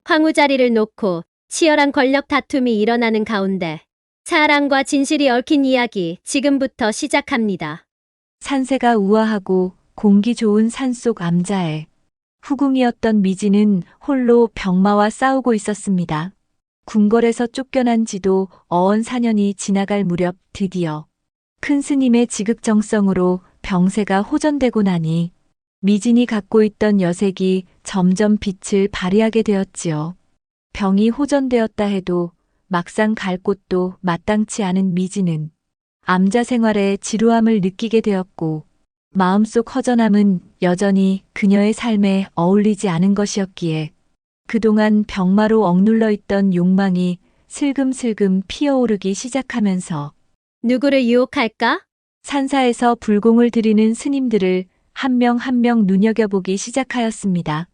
황후 자리를 놓고 치열한 권력 다툼이 일어나는 가운데 사랑과 진실이 얽힌 이야기 지금부터 시작합니다. 산세가 우아하고 공기 좋은 산속 암자에 후궁이었던 미진은 홀로 병마와 싸우고 있었습니다. 궁궐에서 쫓겨난 지도 어언 4년이 지나갈 무렵 드디어 큰 스님의 지극정성으로 병세가 호전되고 나니 미진이 갖고 있던 여색이 점점 빛을 발휘하게 되었지요. 병이 호전되었다 해도 막상 갈 곳도 마땅치 않은 미진은 암자 생활에 지루함을 느끼게 되었고 마음속 허전함은 여전히 그녀의 삶에 어울리지 않은 것이었기에 그동안 병마로 억눌러 있던 욕망이 슬금슬금 피어오르기 시작하면서 누구를 유혹할까? 산사에서 불공을 드리는 스님들을 한 명 한 명 눈여겨보기 시작하였습니다.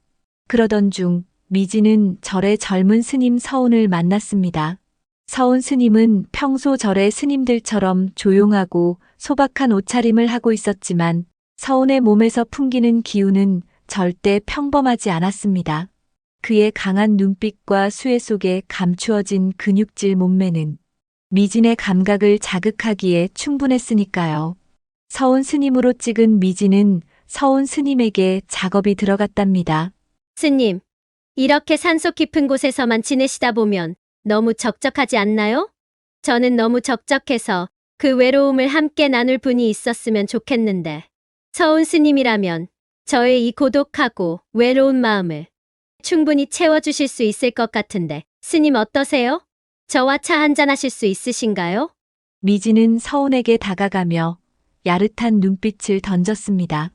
그러던 중 미진은 절의 젊은 스님 서운을 만났습니다. 서운 스님은 평소 절의 스님들처럼 조용하고 소박한 옷차림을 하고 있었지만 서운의 몸에서 풍기는 기운은 절대 평범하지 않았습니다. 그의 강한 눈빛과 수해 속에 감추어진 근육질 몸매는 미진의 감각을 자극하기에 충분했으니까요. 서운 스님으로 찍은 미진은 서운 스님에게 작업이 들어갔답니다. 스님, 이렇게 산속 깊은 곳에서만 지내시다 보면 너무 적적하지 않나요? 저는 너무 적적해서 그 외로움을 함께 나눌 분이 있었으면 좋겠는데 서운 스님이라면 저의 이 고독하고 외로운 마음을 충분히 채워주실 수 있을 것 같은데 스님 어떠세요? 저와 차 한잔 하실 수 있으신가요? 미진은 서운에게 다가가며 야릇한 눈빛을 던졌습니다.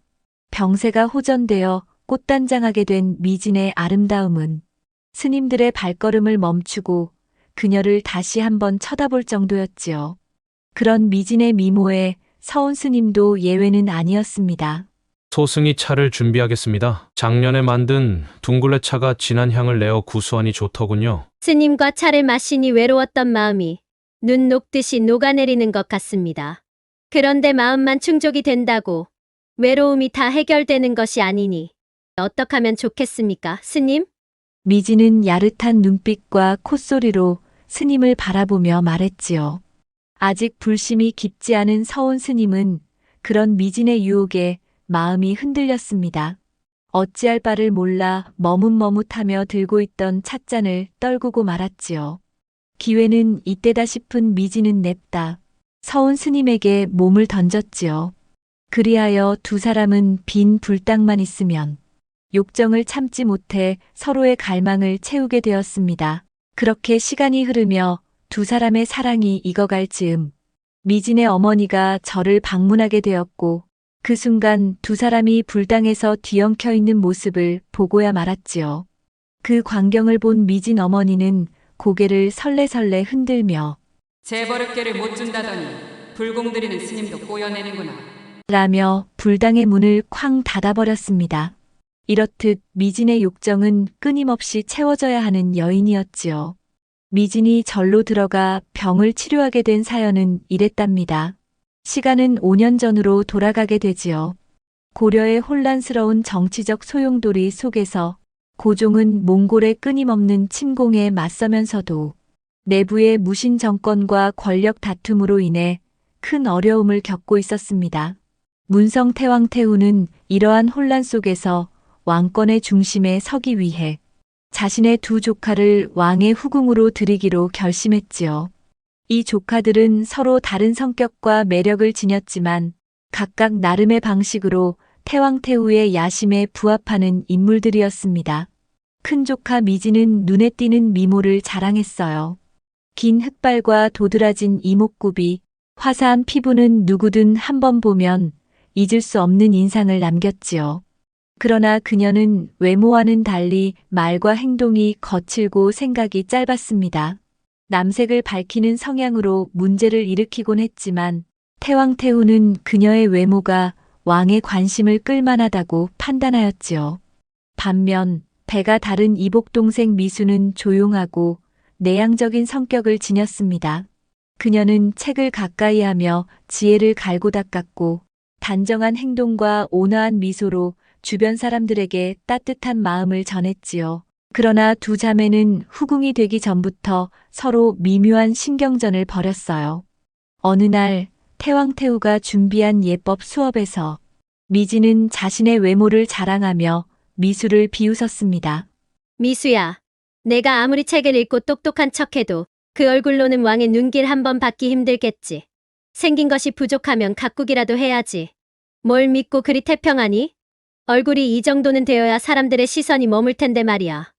병세가 호전되어 꽃단장하게 된 미진의 아름다움은 스님들의 발걸음을 멈추고 그녀를 다시 한번 쳐다볼 정도였지요. 그런 미진의 미모에 서운 스님도 예외는 아니었습니다. 소승이 차를 준비하겠습니다. 작년에 만든 둥글레 차가 진한 향을 내어 구수하니 좋더군요. 스님과 차를 마시니 외로웠던 마음이 눈 녹듯이 녹아내리는 것 같습니다. 그런데 마음만 충족이 된다고 외로움이 다 해결되는 것이 아니니 어떻게 하면 좋겠습니까, 스님? 미진은 야릇한 눈빛과 콧소리로 스님을 바라보며 말했지요. 아직 불심이 깊지 않은 서운 스님은 그런 미진의 유혹에 마음이 흔들렸습니다. 어찌할 바를 몰라 머뭇머뭇하며 들고 있던 찻잔을 떨구고 말았지요. 기회는 이때다 싶은 미진은 냅다 서운 스님에게 몸을 던졌지요. 그리하여 두 사람은 빈 불땅만 있으면 욕정을 참지 못해 서로의 갈망을 채우게 되었습니다. 그렇게 시간이 흐르며 두 사람의 사랑이 익어갈 즈음 미진의 어머니가 절을 방문하게 되었고 그 순간 두 사람이 불당에서 뒤엉켜 있는 모습을 보고야 말았지요. 그 광경을 본 미진 어머니는 고개를 설레설레 흔들며 재벌업계를 못 준다더니 불공 들이는 스님도 꼬여내는구나. 라며 불당의 문을 쾅 닫아버렸습니다. 이렇듯 미진의 욕정은 끊임없이 채워져야 하는 여인이었지요. 미진이 절로 들어가 병을 치료하게 된 사연은 이랬답니다. 시간은 5년 전으로 돌아가게 되지요. 고려의 혼란스러운 정치적 소용돌이 속에서 고종은 몽골의 끊임없는 침공에 맞서면서도 내부의 무신 정권과 권력 다툼으로 인해 큰 어려움을 겪고 있었습니다. 문성 태왕태후는 이러한 혼란 속에서 왕권의 중심에 서기 위해 자신의 두 조카를 왕의 후궁으로 들이기로 결심했지요. 이 조카들은 서로 다른 성격과 매력을 지녔지만 각각 나름의 방식으로 태왕태후의 야심에 부합하는 인물들이었습니다. 큰 조카 미진은 눈에 띄는 미모를 자랑했어요. 긴 흑발과 도드라진 이목구비, 화사한 피부는 누구든 한 번 보면 잊을 수 없는 인상을 남겼지요. 그러나 그녀는 외모와는 달리 말과 행동이 거칠고 생각이 짧았습니다. 남색을 밝히는 성향으로 문제를 일으키곤 했지만 태왕태후는 그녀의 외모가 왕의 관심을 끌만하다고 판단하였지요. 반면 배가 다른 이복동생 미수는 조용하고 내향적인 성격을 지녔습니다. 그녀는 책을 가까이 하며 지혜를 갈고 닦았고 단정한 행동과 온화한 미소로 주변 사람들에게 따뜻한 마음을 전했지요. 그러나 두 자매는 후궁이 되기 전부터 서로 미묘한 신경전을 벌였어요. 어느 날 태왕태후가 준비한 예법 수업에서 미진은 자신의 외모를 자랑하며 미수를 비웃었습니다. 미수야, 내가 아무리 책을 읽고 똑똑한 척해도 그 얼굴로는 왕의 눈길 한 번 받기 힘들겠지. 생긴 것이 부족하면 가꾸기라도 해야지. 뭘 믿고 그리 태평하니? 얼굴이 이 정도는 되어야 사람들의 시선이 머물 텐데 말이야.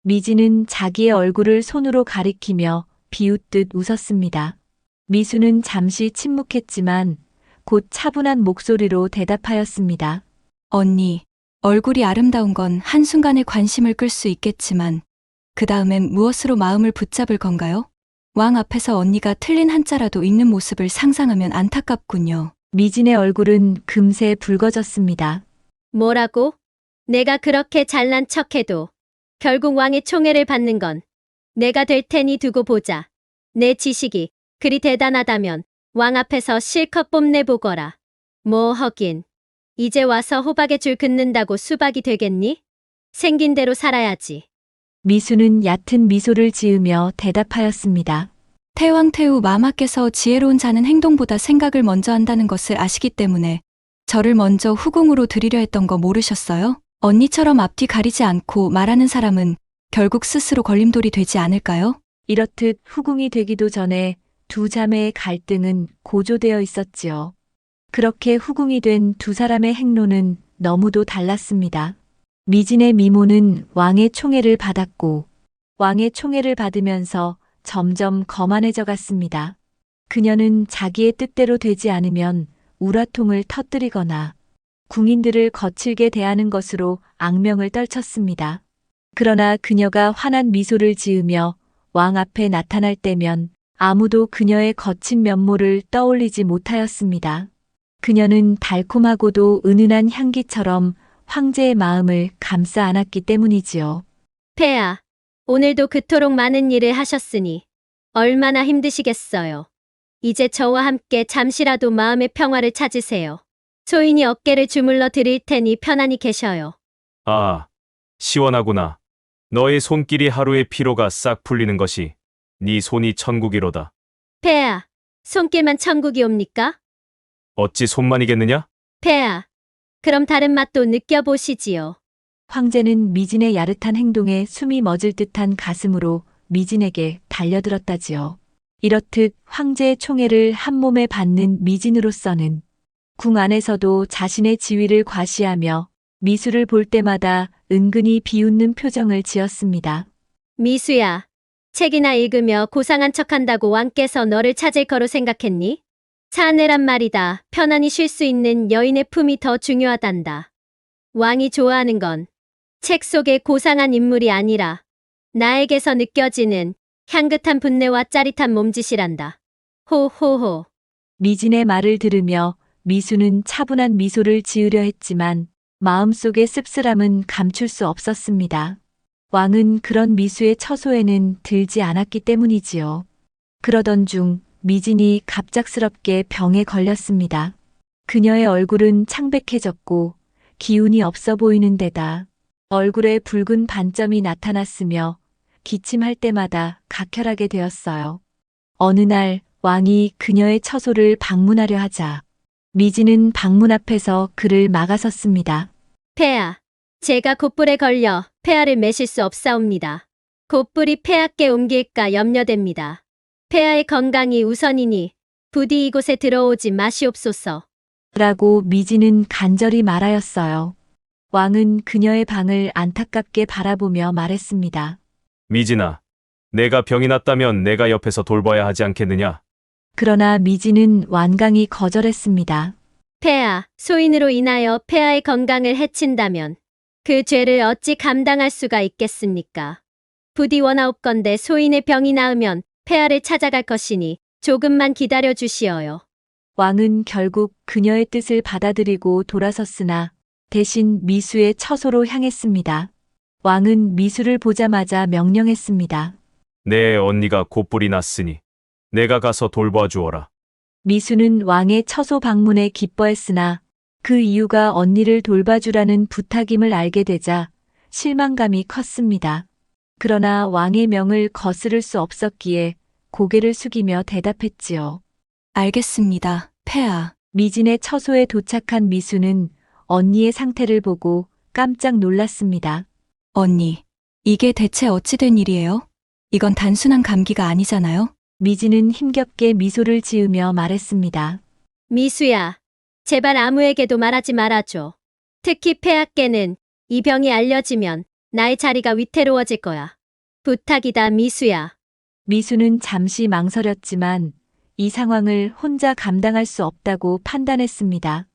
미진은 자기의 얼굴을 손으로 가리키며 비웃듯 웃었습니다. 미수는 잠시 침묵했지만 곧 차분한 목소리로 대답하였습니다. 언니, 얼굴이 아름다운 건 한순간에 관심을 끌 수 있겠지만 그 다음엔 무엇으로 마음을 붙잡을 건가요? 왕 앞에서 언니가 틀린 한자라도 읽는 모습을 상상하면 안타깝군요. 미진의 얼굴은 금세 붉어졌습니다. 뭐라고? 내가 그렇게 잘난 척해도 결국 왕의 총애를 받는 건 내가 될 테니 두고 보자. 내 지식이 그리 대단하다면 왕 앞에서 실컷 뽐내보거라. 뭐 하긴. 이제 와서 호박에 줄 긋는다고 수박이 되겠니? 생긴 대로 살아야지. 미수는 얕은 미소를 지으며 대답하였습니다. 태왕태후 마마께서 지혜로운 자는 행동보다 생각을 먼저 한다는 것을 아시기 때문에 저를 먼저 후궁으로 드리려 했던 거 모르셨어요? 언니처럼 앞뒤 가리지 않고 말하는 사람은 결국 스스로 걸림돌이 되지 않을까요? 이렇듯 후궁이 되기도 전에 두 자매의 갈등은 고조되어 있었지요. 그렇게 후궁이 된 두 사람의 행로는 너무도 달랐습니다. 미진의 미모는 왕의 총애를 받았고 왕의 총애를 받으면서 점점 거만해져 갔습니다. 그녀는 자기의 뜻대로 되지 않으면 우라통을 터뜨리거나 궁인들을 거칠게 대하는 것으로 악명을 떨쳤습니다. 그러나 그녀가 환한 미소를 지으며 왕 앞에 나타날 때면 아무도 그녀의 거친 면모를 떠올리지 못하였습니다. 그녀는 달콤하고도 은은한 향기처럼 황제의 마음을 감싸 안았기 때문이지요. 폐하, 오늘도 그토록 많은 일을 하셨으니 얼마나 힘드시겠어요. 이제 저와 함께 잠시라도 마음의 평화를 찾으세요. 소인이 어깨를 주물러 드릴 테니 편안히 계셔요. 아, 시원하구나. 너의 손길이 하루의 피로가 싹 풀리는 것이 네 손이 천국이로다. 폐하, 손길만 천국이 옵니까? 어찌 손만이겠느냐? 폐하, 그럼 다른 맛도 느껴보시지요. 황제는 미진의 야릇한 행동에 숨이 멎을 듯한 가슴으로 미진에게 달려들었다지요. 이렇듯 황제의 총애를 한 몸에 받는 미진으로서는 궁 안에서도 자신의 지위를 과시하며 미수를 볼 때마다 은근히 비웃는 표정을 지었습니다. 미수야, 책이나 읽으며 고상한 척한다고 왕께서 너를 찾을 거로 생각했니? 사내란 말이다. 편안히 쉴 수 있는 여인의 품이 더 중요하단다. 왕이 좋아하는 건 책 속의 고상한 인물이 아니라 나에게서 느껴지는 향긋한 분내와 짜릿한 몸짓이란다. 호호호. 미진의 말을 들으며 미수는 차분한 미소를 지으려 했지만 마음속의 씁쓸함은 감출 수 없었습니다. 왕은 그런 미수의 처소에는 들지 않았기 때문이지요. 그러던 중 미진이 갑작스럽게 병에 걸렸습니다. 그녀의 얼굴은 창백해졌고 기운이 없어 보이는 데다 얼굴에 붉은 반점이 나타났으며 기침할 때마다 각혈하게 되었어요. 어느 날 왕이 그녀의 처소를 방문하려 하자 미진은 방문 앞에서 그를 막아섰습니다. 폐하, 제가 곧불에 걸려 폐하를 매실 수 없사옵니다. 곧불이 폐하께 옮길까 염려됩니다. 폐하의 건강이 우선이니 부디 이곳에 들어오지 마시옵소서. 라고 미진은 간절히 말하였어요. 왕은 그녀의 방을 안타깝게 바라보며 말했습니다. 미진아, 내가 병이 났다면 내가 옆에서 돌봐야 하지 않겠느냐? 그러나 미진은 완강히 거절했습니다. 폐하, 소인으로 인하여 폐하의 건강을 해친다면 그 죄를 어찌 감당할 수가 있겠습니까? 부디 원하옵건대 소인의 병이 나으면 폐하를 찾아갈 것이니 조금만 기다려 주시어요. 왕은 결국 그녀의 뜻을 받아들이고 돌아섰으나 대신 미수의 처소로 향했습니다. 왕은 미수를 보자마자 명령했습니다. 내 언니가 곧불이 났으니 내가 가서 돌봐주어라. 미수는 왕의 처소 방문에 기뻐했으나 그 이유가 언니를 돌봐주라는 부탁임을 알게 되자 실망감이 컸습니다. 그러나 왕의 명을 거스를 수 없었기에 고개를 숙이며 대답했지요. 알겠습니다, 폐하. 미진의 처소에 도착한 미수는 언니의 상태를 보고 깜짝 놀랐습니다. 언니, 이게 대체 어찌 된 일이에요? 이건 단순한 감기가 아니잖아요? 미진은 힘겹게 미소를 지으며 말했습니다. 미수야, 제발 아무에게도 말하지 말아줘. 특히 폐하께는 이 병이 알려지면 나의 자리가 위태로워질 거야. 부탁이다, 미수야. 미수는 잠시 망설였지만 이 상황을 혼자 감당할 수 없다고 판단했습니다.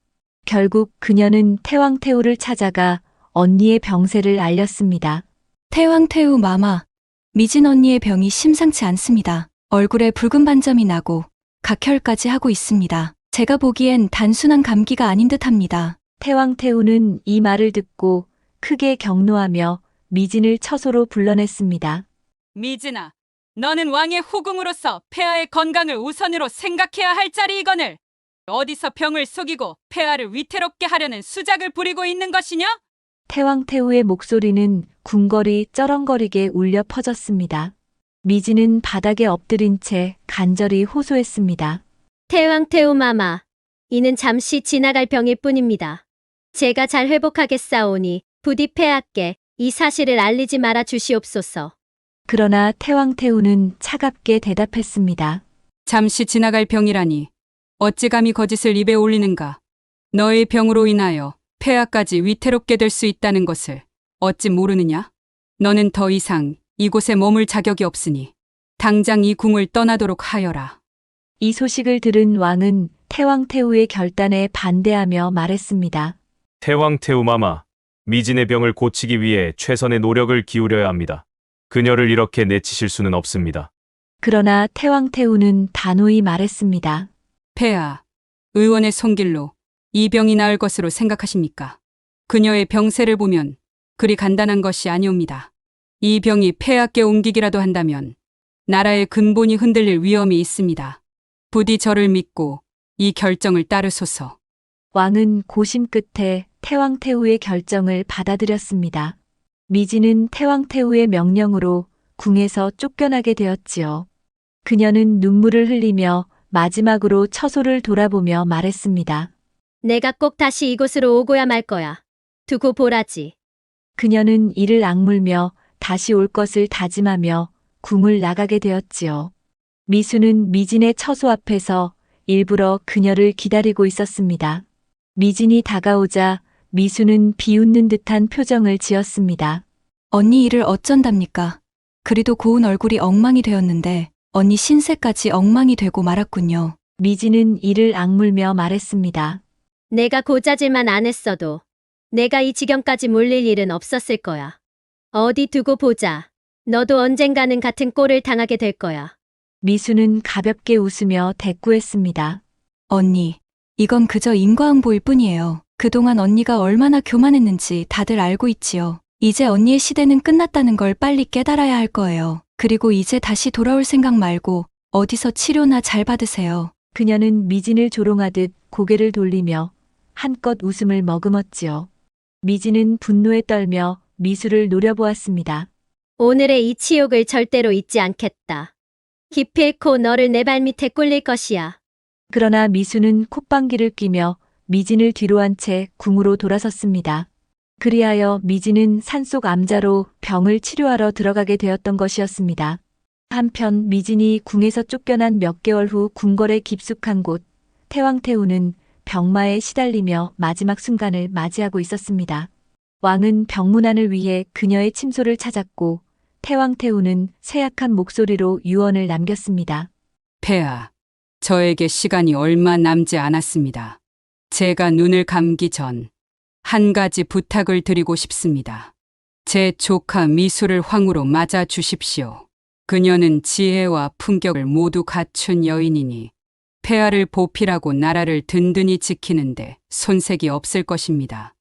결국 그녀는 태왕태후를 찾아가 언니의 병세를 알렸습니다. 태왕태후 마마, 미진 언니의 병이 심상치 않습니다. 얼굴에 붉은 반점이 나고 각혈까지 하고 있습니다. 제가 보기엔 단순한 감기가 아닌 듯합니다. 태왕태후는 이 말을 듣고 크게 경노하며 미진을 처소로 불러냈습니다. 미진아, 너는 왕의 후궁으로서 폐하의 건강을 우선으로 생각해야 할 자리이거늘 어디서 병을 속이고 폐하를 위태롭게 하려는 수작을 부리고 있는 것이냐? 태왕태후의 목소리는 궁궐이 쩌렁거리게 울려 퍼졌습니다. 미진은 바닥에 엎드린 채 간절히 호소했습니다. 태왕태후 마마, 이는 잠시 지나갈 병일 뿐입니다. 제가 잘 회복하겠사오니 부디 폐하께 이 사실을 알리지 말아 주시옵소서. 그러나 태왕태후는 차갑게 대답했습니다. 잠시 지나갈 병이라니 어찌 감히 거짓을 입에 올리는가? 너의 병으로 인하여 폐하까지 위태롭게 될 수 있다는 것을 어찌 모르느냐? 너는 더 이상 이곳에 머물 자격이 없으니 당장 이 궁을 떠나도록 하여라. 이 소식을 들은 왕은 태왕태후의 결단에 반대하며 말했습니다. 태왕태후 마마, 미진의 병을 고치기 위해 최선의 노력을 기울여야 합니다. 그녀를 이렇게 내치실 수는 없습니다. 그러나 태왕태후는 단호히 말했습니다. 폐하, 의원의 손길로 이 병이 나을 것으로 생각하십니까? 그녀의 병세를 보면 그리 간단한 것이 아니옵니다. 이 병이 폐하께 옮기기라도 한다면 나라의 근본이 흔들릴 위험이 있습니다. 부디 저를 믿고 이 결정을 따르소서. 왕은 고심 끝에 태왕태후의 결정을 받아들였습니다. 미진은 태왕태후의 명령으로 궁에서 쫓겨나게 되었지요. 그녀는 눈물을 흘리며 마지막으로 처소를 돌아보며 말했습니다. 내가 꼭 다시 이곳으로 오고야 말 거야. 두고 보라지. 그녀는 이를 악물며 다시 올 것을 다짐하며 궁을 나가게 되었지요. 미수는 미진의 처소 앞에서 일부러 그녀를 기다리고 있었습니다. 미진이 다가오자 미수는 비웃는 듯한 표정을 지었습니다. 언니 일을 어쩐답니까? 그리도 고운 얼굴이 엉망이 되었는데 언니 신세까지 엉망이 되고 말았군요. 미진은 이를 악물며 말했습니다. 내가 고자질만 안 했어도 내가 이 지경까지 몰릴 일은 없었을 거야. 어디 두고 보자. 너도 언젠가는 같은 꼴을 당하게 될 거야. 미수는 가볍게 웃으며 대꾸했습니다. 언니, 이건 그저 인과응보일 뿐이에요. 그동안 언니가 얼마나 교만했는지 다들 알고 있지요. 이제 언니의 시대는 끝났다는 걸 빨리 깨달아야 할 거예요. 그리고 이제 다시 돌아올 생각 말고 어디서 치료나 잘 받으세요. 그녀는 미진을 조롱하듯 고개를 돌리며 한껏 웃음을 머금었지요. 미진은 분노에 떨며 미수를 노려보았습니다. 오늘의 이 치욕을 절대로 잊지 않겠다. 기필코 너를 내 발밑에 꿀릴 것이야. 그러나 미수는 콧방귀를 뀌며 미진을 뒤로 한 채 궁으로 돌아섰습니다. 그리하여 미진은 산속 암자로 병을 치료하러 들어가게 되었던 것이었습니다. 한편 미진이 궁에서 쫓겨난 몇 개월 후 궁궐에 깊숙한 곳, 태왕태후는 병마에 시달리며 마지막 순간을 맞이하고 있었습니다. 왕은 병문안을 위해 그녀의 침소를 찾았고 태왕태후는 쇠약한 목소리로 유언을 남겼습니다. 폐하, 저에게 시간이 얼마 남지 않았습니다. 제가 눈을 감기 전 한 가지 부탁을 드리고 싶습니다. 제 조카 미수를 황후로 맞아 주십시오. 그녀는 지혜와 품격을 모두 갖춘 여인이니 폐하를 보필하고 나라를 든든히 지키는데 손색이 없을 것입니다.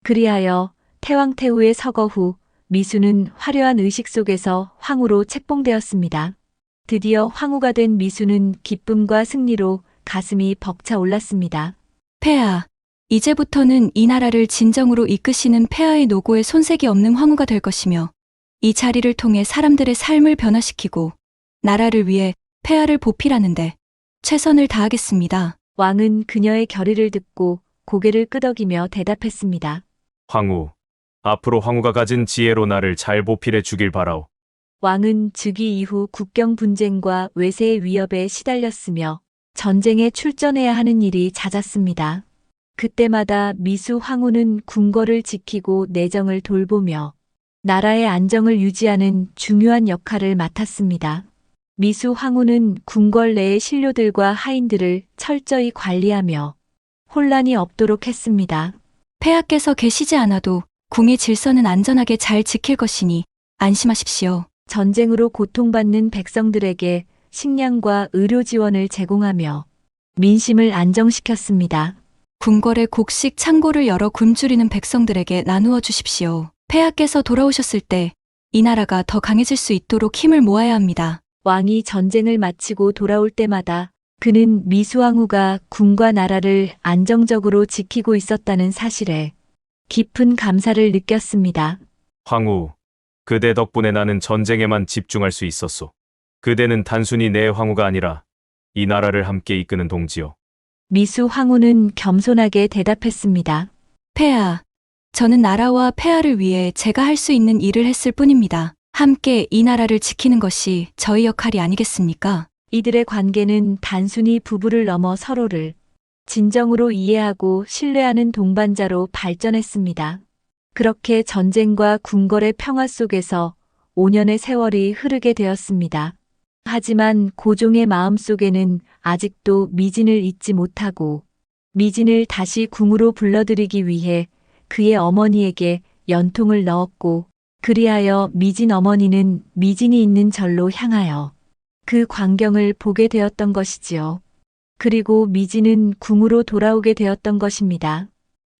그리하여 태왕태후의 서거 후 미수는 화려한 의식 속에서 황후로 책봉되었습니다. 드디어 황후가 된 미수는 기쁨과 승리로 가슴이 벅차 올랐습니다. 폐하, 이제부터는 이 나라를 진정으로 이끄시는 폐하의 노고에 손색이 없는 황후가 될 것이며 이 자리를 통해 사람들의 삶을 변화시키고 나라를 위해 폐하를 보필하는데 최선을 다하겠습니다. 왕은 그녀의 결의를 듣고 고개를 끄덕이며 대답했습니다. 황후, 앞으로 황후가 가진 지혜로 나를 잘 보필해 주길 바라오. 왕은 즉위 이후 국경 분쟁과 외세의 위협에 시달렸으며 전쟁에 출전해야 하는 일이 잦았습니다. 그때마다 미수 황후는 궁궐을 지키고 내정을 돌보며 나라의 안정을 유지하는 중요한 역할을 맡았습니다. 미수 황후는 궁궐 내의 신료들과 하인들을 철저히 관리하며 혼란이 없도록 했습니다. 폐하께서 계시지 않아도 궁의 질서는 안전하게 잘 지킬 것이니 안심하십시오. 전쟁으로 고통받는 백성들에게 식량과 의료 지원을 제공하며 민심을 안정시켰습니다. 궁궐에 곡식 창고를 열어 굶주리는 백성들에게 나누어 주십시오. 폐하께서 돌아오셨을 때 이 나라가 더 강해질 수 있도록 힘을 모아야 합니다. 왕이 전쟁을 마치고 돌아올 때마다 그는 미수왕후가 궁과 나라를 안정적으로 지키고 있었다는 사실에 깊은 감사를 느꼈습니다. 황후, 그대 덕분에 나는 전쟁에만 집중할 수 있었소. 그대는 단순히 내 황후가 아니라 이 나라를 함께 이끄는 동지요. 미수왕후는 겸손하게 대답했습니다. 폐하, 저는 나라와 폐하를 위해 제가 할 수 있는 일을 했을 뿐입니다. 함께 이 나라를 지키는 것이 저희 역할이 아니겠습니까? 이들의 관계는 단순히 부부를 넘어 서로를 진정으로 이해하고 신뢰하는 동반자로 발전했습니다. 그렇게 전쟁과 궁궐의 평화 속에서 5년의 세월이 흐르게 되었습니다. 하지만 고종의 마음속에는 아직도 미진을 잊지 못하고 미진을 다시 궁으로 불러들이기 위해 그의 어머니에게 연통을 넣었고 그리하여 미진 어머니는 미진이 있는 절로 향하여 그 광경을 보게 되었던 것이지요. 그리고 미진은 궁으로 돌아오게 되었던 것입니다.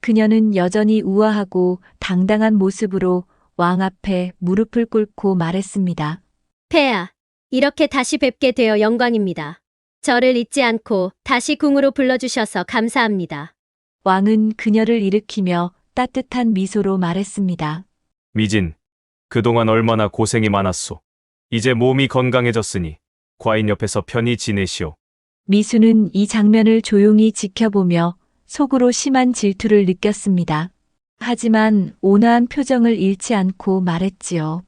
그녀는 여전히 우아하고 당당한 모습으로 왕 앞에 무릎을 꿇고 말했습니다. 폐하, 이렇게 다시 뵙게 되어 영광입니다. 저를 잊지 않고 다시 궁으로 불러주셔서 감사합니다. 왕은 그녀를 일으키며 따뜻한 미소로 말했습니다. 미진, 그동안 얼마나 고생이 많았소. 이제 몸이 건강해졌으니 과인 옆에서 편히 지내시오. 미수는 이 장면을 조용히 지켜보며 속으로 심한 질투를 느꼈습니다. 하지만 온화한 표정을 잃지 않고 말했지요.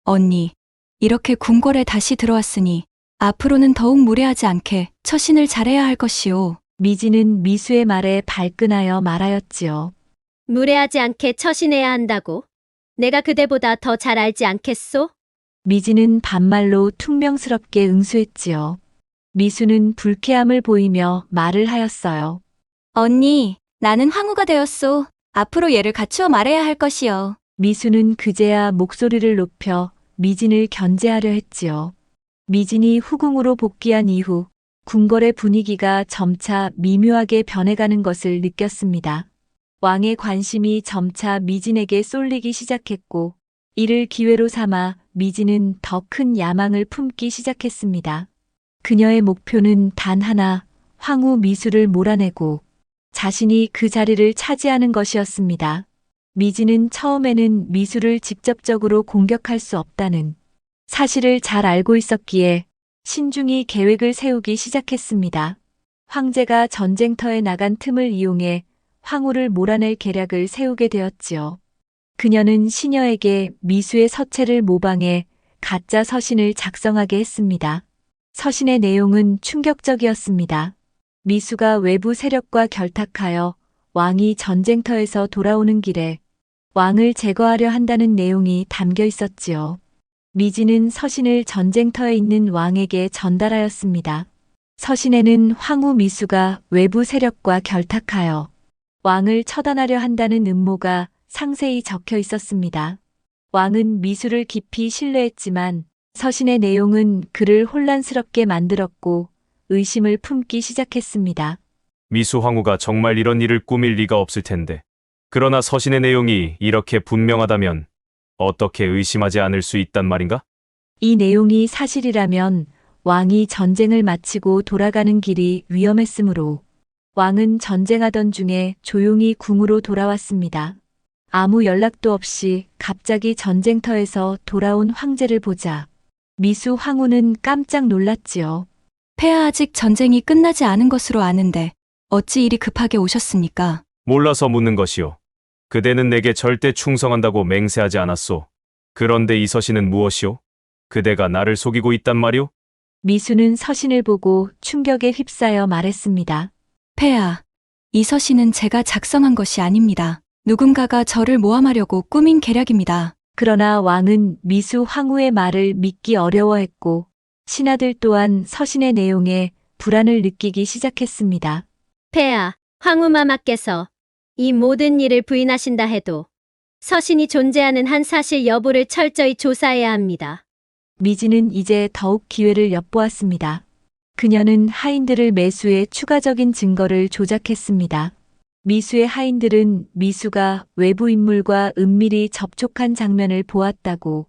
언니, 이렇게 궁궐에 다시 들어왔으니 앞으로는 더욱 무례하지 않게 처신을 잘해야 할 것이오. 미진은 미수의 말에 발끈하여 말하였지요. 무례하지 않게 처신해야 한다고? 내가 그대보다 더 잘 알지 않겠소? 미진은 반말로 퉁명스럽게 응수했지요. 미수는 불쾌함을 보이며 말을 하였어요. 언니, 나는 황후가 되었소. 앞으로 얘를 갖추어 말해야 할 것이요. 미수는 그제야 목소리를 높여 미진을 견제하려 했지요. 미진이 후궁으로 복귀한 이후 궁궐의 분위기가 점차 미묘하게 변해가는 것을 느꼈습니다. 왕의 관심이 점차 미진에게 쏠리기 시작했고 이를 기회로 삼아 미진은 더 큰 야망을 품기 시작했습니다. 그녀의 목표는 단 하나, 황후 미수를 몰아내고 자신이 그 자리를 차지하는 것이었습니다. 미진은 처음에는 미수를 직접적으로 공격할 수 없다는 사실을 잘 알고 있었기에 신중히 계획을 세우기 시작했습니다. 황제가 전쟁터에 나간 틈을 이용해 황후를 몰아낼 계략을 세우게 되었지요. 그녀는 시녀에게 미수의 서체를 모방해 가짜 서신을 작성하게 했습니다. 서신의 내용은 충격적이었습니다. 미수가 외부 세력과 결탁하여 왕이 전쟁터에서 돌아오는 길에 왕을 제거하려 한다는 내용이 담겨 있었지요. 미진은 서신을 전쟁터에 있는 왕에게 전달하였습니다. 서신에는 황후 미수가 외부 세력과 결탁하여 왕을 처단하려 한다는 음모가 상세히 적혀 있었습니다. 왕은 미수를 깊이 신뢰했지만 서신의 내용은 그를 혼란스럽게 만들었고 의심을 품기 시작했습니다. 미수 황후가 정말 이런 일을 꾸밀 리가 없을 텐데. 그러나 서신의 내용이 이렇게 분명하다면 어떻게 의심하지 않을 수 있단 말인가? 이 내용이 사실이라면 왕이 전쟁을 마치고 돌아가는 길이 위험했으므로 왕은 전쟁하던 중에 조용히 궁으로 돌아왔습니다. 아무 연락도 없이 갑자기 전쟁터에서 돌아온 황제를 보자 미수 황후는 깜짝 놀랐지요. 폐하 아직 전쟁이 끝나지 않은 것으로 아는데 어찌 이리 급하게 오셨습니까? 몰라서 묻는 것이오. 그대는 내게 절대 충성한다고 맹세하지 않았소. 그런데 이 서신은 무엇이오? 그대가 나를 속이고 있단 말이오? 미수는 서신을 보고 충격에 휩싸여 말했습니다. 폐하, 이 서신은 제가 작성한 것이 아닙니다. 누군가가 저를 모함하려고 꾸민 계략입니다. 그러나 왕은 미수 황후의 말을 믿기 어려워했고 신하들 또한 서신의 내용에 불안을 느끼기 시작했습니다. 폐하, 황후마마께서 이 모든 일을 부인하신다 해도 서신이 존재하는 한 사실 여부를 철저히 조사해야 합니다. 미진은 이제 더욱 기회를 엿보았습니다. 그녀는 하인들을 매수해 추가적인 증거를 조작했습니다. 미수의 하인들은 미수가 외부 인물과 은밀히 접촉한 장면을 보았다고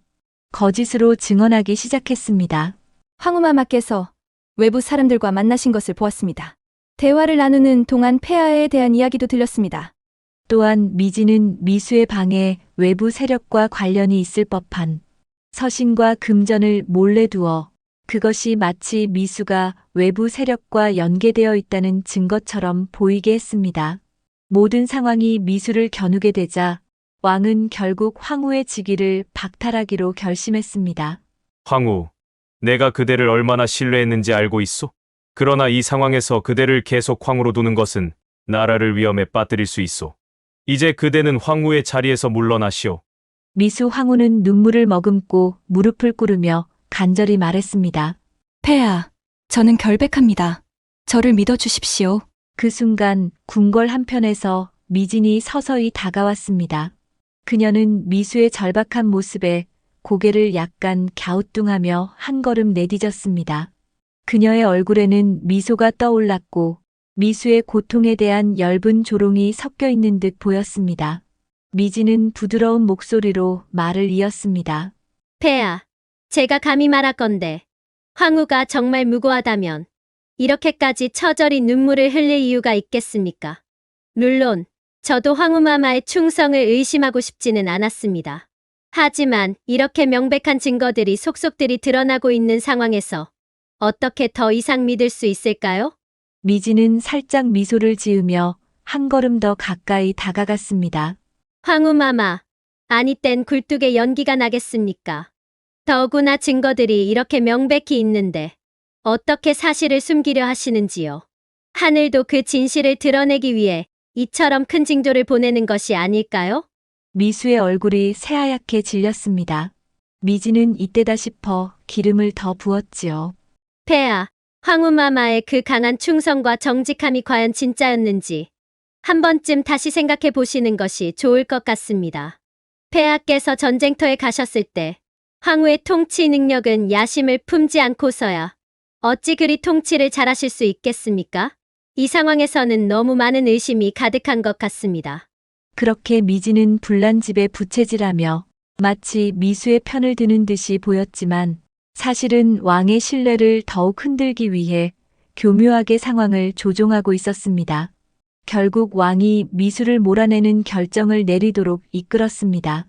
거짓으로 증언하기 시작했습니다. 황후마마께서 외부 사람들과 만나신 것을 보았습니다. 대화를 나누는 동안 폐하에 대한 이야기도 들렸습니다. 또한 미진은 미수의 방에 외부 세력과 관련이 있을 법한 서신과 금전을 몰래 두어 그것이 마치 미수가 외부 세력과 연계되어 있다는 증거처럼 보이게 했습니다. 모든 상황이 미수를 겨누게 되자 왕은 결국 황후의 직위를 박탈하기로 결심했습니다. 황후, 내가 그대를 얼마나 신뢰했는지 알고 있소? 그러나 이 상황에서 그대를 계속 황후로 두는 것은 나라를 위험에 빠뜨릴 수 있소. 이제 그대는 황후의 자리에서 물러나시오. 미수 황후는 눈물을 머금고 무릎을 꿇으며 간절히 말했습니다. 폐하, 저는 결백합니다. 저를 믿어주십시오. 그 순간 궁궐 한편에서 미진이 서서히 다가왔습니다. 그녀는 미수의 절박한 모습에 고개를 약간 갸우뚱하며 한 걸음 내디뎠습니다. 그녀의 얼굴에는 미소가 떠올랐고 미수의 고통에 대한 엷은 조롱이 섞여 있는 듯 보였습니다. 미진은 부드러운 목소리로 말을 이었습니다. 폐하, 제가 감히 말하건대 황후가 정말 무고하다면 이렇게까지 처절히 눈물을 흘릴 이유가 있겠습니까? 물론 저도 황후마마의 충성을 의심하고 싶지는 않았습니다. 하지만 이렇게 명백한 증거들이 속속들이 드러나고 있는 상황에서 어떻게 더 이상 믿을 수 있을까요? 미진은 살짝 미소를 지으며 한 걸음 더 가까이 다가갔습니다. 황후마마, 아니 땐 굴뚝에 연기가 나겠습니까? 더구나 증거들이 이렇게 명백히 있는데 어떻게 사실을 숨기려 하시는지요? 하늘도 그 진실을 드러내기 위해 이처럼 큰 징조를 보내는 것이 아닐까요? 미수의 얼굴이 새하얗게 질렸습니다. 미진은 이때다 싶어 기름을 더 부었지요. 폐하, 황후마마의 그 강한 충성과 정직함이 과연 진짜였는지 한 번쯤 다시 생각해 보시는 것이 좋을 것 같습니다. 폐하께서 전쟁터에 가셨을 때 황후의 통치 능력은 야심을 품지 않고서야 어찌 그리 통치를 잘하실 수 있겠습니까? 이 상황에서는 너무 많은 의심이 가득한 것 같습니다. 그렇게 미진은 불난집에 부채질하며 마치 미수의 편을 드는 듯이 보였지만 사실은 왕의 신뢰를 더욱 흔들기 위해 교묘하게 상황을 조종하고 있었습니다. 결국 왕이 미수를 몰아내는 결정을 내리도록 이끌었습니다.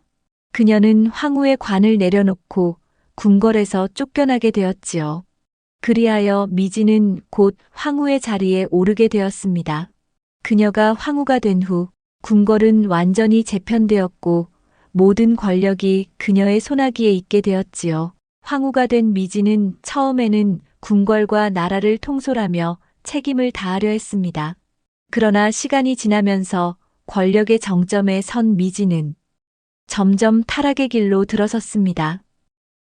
그녀는 황후의 관을 내려놓고 궁궐에서 쫓겨나게 되었지요. 그리하여 미진은 곧 황후의 자리에 오르게 되었습니다. 그녀가 황후가 된 후 궁궐은 완전히 재편되었고 모든 권력이 그녀의 손아귀에 있게 되었지요. 황후가 된 미진은 처음에는 궁궐과 나라를 통솔하며 책임을 다하려 했습니다. 그러나 시간이 지나면서 권력의 정점에 선 미진은 점점 타락의 길로 들어섰습니다.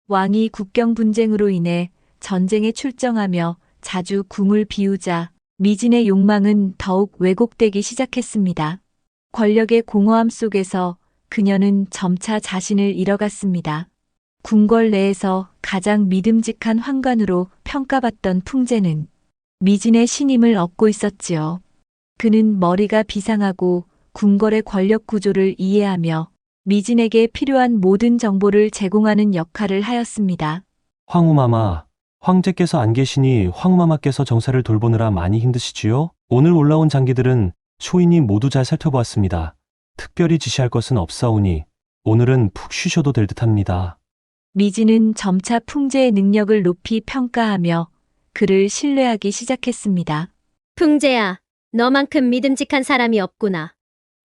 왕이 국경 분쟁으로 인해 전쟁에 출정하며 자주 궁을 비우자 미진의 욕망은 더욱 왜곡되기 시작했습니다. 권력의 공허함 속에서 그녀는 점차 자신을 잃어갔습니다. 궁궐 내에서 가장 믿음직한 환관으로 평가받던 풍제는 미진의 신임을 얻고 있었지요. 그는 머리가 비상하고 궁궐의 권력 구조를 이해하며 미진에게 필요한 모든 정보를 제공하는 역할을 하였습니다. 황후마마, 황제께서 안 계시니 황후마마께서 정사를 돌보느라 많이 힘드시지요? 오늘 올라온 장기들은 초인이 모두 잘 살펴보았습니다. 특별히 지시할 것은 없사오니 오늘은 푹 쉬셔도 될 듯합니다. 미진은 점차 풍제의 능력을 높이 평가하며 그를 신뢰하기 시작했습니다. 풍재야, 너만큼 믿음직한 사람이 없구나.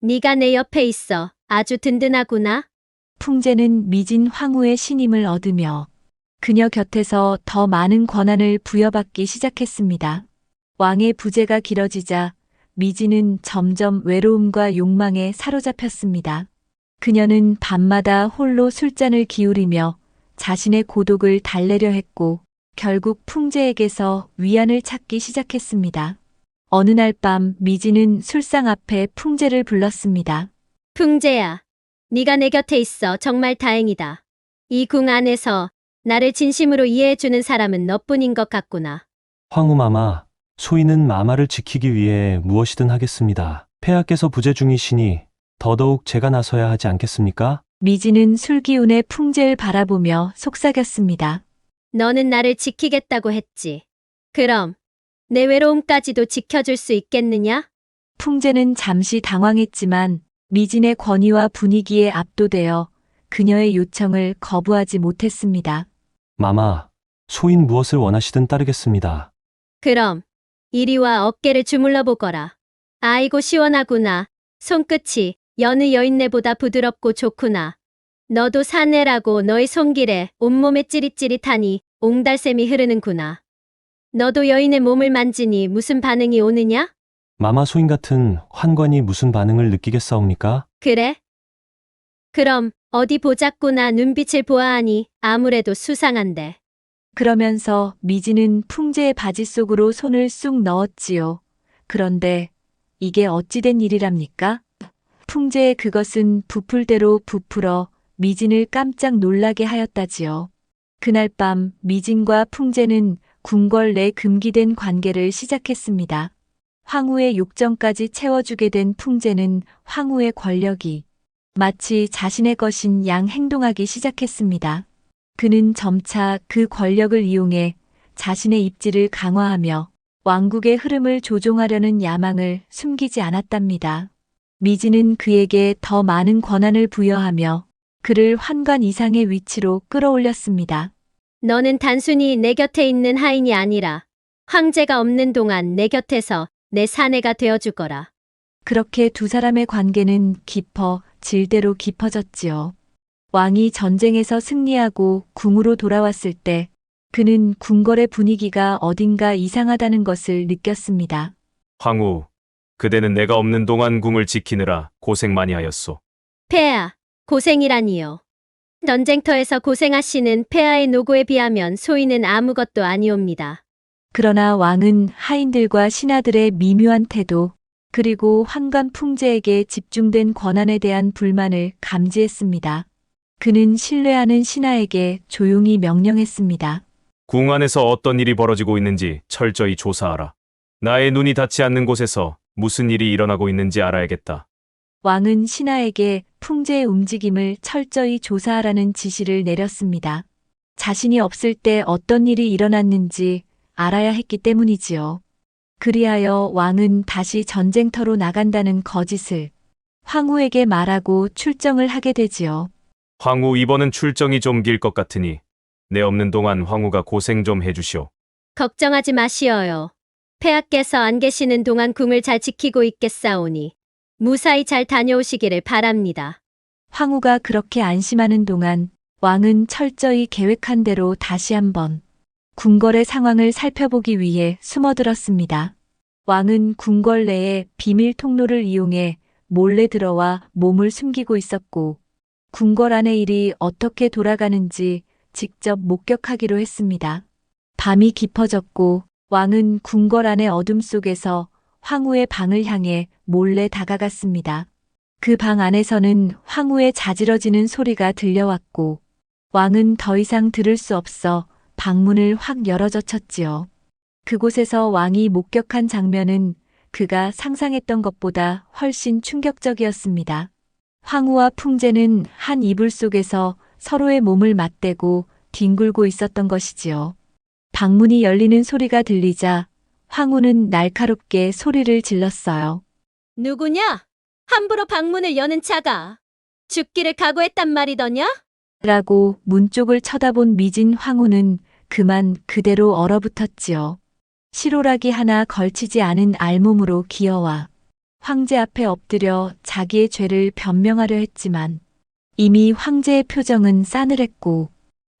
네가 내 옆에 있어. 아주 든든하구나. 풍제는 미진 황후의 신임을 얻으며 그녀 곁에서 더 많은 권한을 부여받기 시작했습니다. 왕의 부재가 길어지자 미진은 점점 외로움과 욕망에 사로잡혔습니다. 그녀는 밤마다 홀로 술잔을 기울이며 자신의 고독을 달래려 했고 결국 풍제에게서 위안을 찾기 시작했습니다. 어느 날 밤 미진은 술상 앞에 풍제를 불렀습니다. 풍재야, 네가 내 곁에 있어 정말 다행이다. 이 궁 안에서 나를 진심으로 이해해주는 사람은 너뿐인 것 같구나. 황후마마, 소인은 마마를 지키기 위해 무엇이든 하겠습니다. 폐하께서 부재 중이시니 더더욱 제가 나서야 하지 않겠습니까? 미진은 술기운의 풍제를 바라보며 속삭였습니다. 너는 나를 지키겠다고 했지. 그럼 내 외로움까지도 지켜줄 수 있겠느냐? 풍제는 잠시 당황했지만 미진의 권위와 분위기에 압도되어 그녀의 요청을 거부하지 못했습니다. 마마, 소인 무엇을 원하시든 따르겠습니다. 그럼 이리 와 어깨를 주물러 보거라. 아이고 시원하구나. 손끝이 여느 여인네보다 부드럽고 좋구나. 너도 사내라고 너의 손길에 온몸에 찌릿찌릿하니 옹달샘이 흐르는구나. 너도 여인의 몸을 만지니 무슨 반응이 오느냐? 마마 소인 같은 환관이 무슨 반응을 느끼겠사옵니까? 그래? 그럼 어디 보자꾸나 눈빛을 보아하니 아무래도 수상한데. 그러면서 미진은 풍제의 바지 속으로 손을 쑥 넣었지요. 그런데 이게 어찌된 일이랍니까? 풍제의 그것은 부풀대로 부풀어 미진을 깜짝 놀라게 하였다지요. 그날 밤 미진과 풍제는 궁궐 내 금기된 관계를 시작했습니다. 황후의 욕정까지 채워주게 된 풍제는 황후의 권력이 마치 자신의 것인 양 행동하기 시작했습니다. 그는 점차 그 권력을 이용해 자신의 입지를 강화하며 왕국의 흐름을 조종하려는 야망을 숨기지 않았답니다. 미진은 그에게 더 많은 권한을 부여하며 그를 환관 이상의 위치로 끌어올렸습니다. 너는 단순히 내 곁에 있는 하인이 아니라 황제가 없는 동안 내 곁에서 내 사내가 되어주거라. 그렇게 두 사람의 관계는 깊어 질대로 깊어졌지요. 왕이 전쟁에서 승리하고 궁으로 돌아왔을 때 그는 궁궐의 분위기가 어딘가 이상하다는 것을 느꼈습니다. 황후, 그대는 내가 없는 동안 궁을 지키느라 고생 많이 하였소. 폐하, 고생이라니요. 전쟁터에서 고생하시는 폐하의 노고에 비하면 소인은 아무것도 아니옵니다. 그러나 왕은 하인들과 신하들의 미묘한 태도, 그리고 환관 풍제에게 집중된 권한에 대한 불만을 감지했습니다. 그는 신뢰하는 신하에게 조용히 명령했습니다. 궁 안에서 어떤 일이 벌어지고 있는지 철저히 조사하라. 나의 눈이 닿지 않는 곳에서 무슨 일이 일어나고 있는지 알아야겠다. 왕은 신하에게 풍제의 움직임을 철저히 조사하라는 지시를 내렸습니다. 자신이 없을 때 어떤 일이 일어났는지 알아야 했기 때문이지요. 그리하여 왕은 다시 전쟁터로 나간다는 거짓을 황후에게 말하고 출정을 하게 되지요. 황후, 이번은 출정이 좀 길 것 같으니 내 없는 동안 황후가 고생 좀 해주시오. 걱정하지 마시어요. 폐하께서 안 계시는 동안 궁을 잘 지키고 있겠사오니 무사히 잘 다녀오시기를 바랍니다. 황후가 그렇게 안심하는 동안 왕은 철저히 계획한 대로 다시 한번 궁궐의 상황을 살펴보기 위해 숨어들었습니다. 왕은 궁궐 내에 비밀 통로를 이용해 몰래 들어와 몸을 숨기고 있었고 궁궐 안의 일이 어떻게 돌아가는지 직접 목격하기로 했습니다. 밤이 깊어졌고 왕은 궁궐 안의 어둠 속에서 황후의 방을 향해 몰래 다가갔습니다. 그 방 안에서는 황후의 자지러지는 소리가 들려왔고 왕은 더 이상 들을 수 없어 방문을 확 열어젖혔지요. 그곳에서 왕이 목격한 장면은 그가 상상했던 것보다 훨씬 충격적이었습니다. 황후와 풍제는 한 이불 속에서 서로의 몸을 맞대고 뒹굴고 있었던 것이지요. 방문이 열리는 소리가 들리자 황후는 날카롭게 소리를 질렀어요. 누구냐? 함부로 방문을 여는 자가 죽기를 각오했단 말이더냐? 라고 문 쪽을 쳐다본 미진 황후는 그만 그대로 얼어붙었지요. 실오라기 하나 걸치지 않은 알몸으로 기어와 황제 앞에 엎드려 자기의 죄를 변명하려 했지만 이미 황제의 표정은 싸늘했고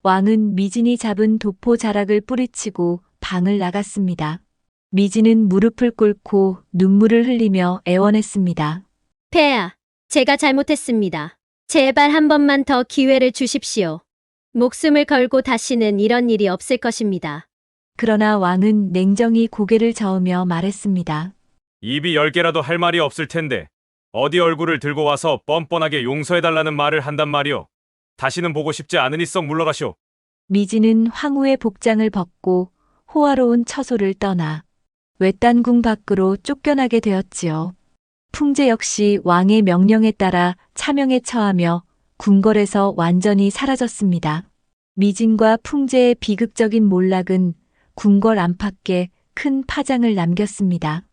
왕은 미진이 잡은 도포 자락을 뿌리치고 방을 나갔습니다. 미진은 무릎을 꿇고 눈물을 흘리며 애원했습니다. 폐하, 제가 잘못했습니다. 제발 한 번만 더 기회를 주십시오. 목숨을 걸고 다시는 이런 일이 없을 것입니다. 그러나 왕은 냉정히 고개를 저으며 말했습니다. 입이 10개라도 할 말이 없을 텐데 어디 얼굴을 들고 와서 뻔뻔하게 용서해달라는 말을 한단 말이오. 다시는 보고 싶지 않으니 썩 물러가시오. 미진은 황후의 복장을 벗고 호화로운 처소를 떠나 외딴궁 밖으로 쫓겨나게 되었지요. 풍제 역시 왕의 명령에 따라 차명에 처하며 궁궐에서 완전히 사라졌습니다. 미진과 풍제의 비극적인 몰락은 궁궐 안팎에 큰 파장을 남겼습니다.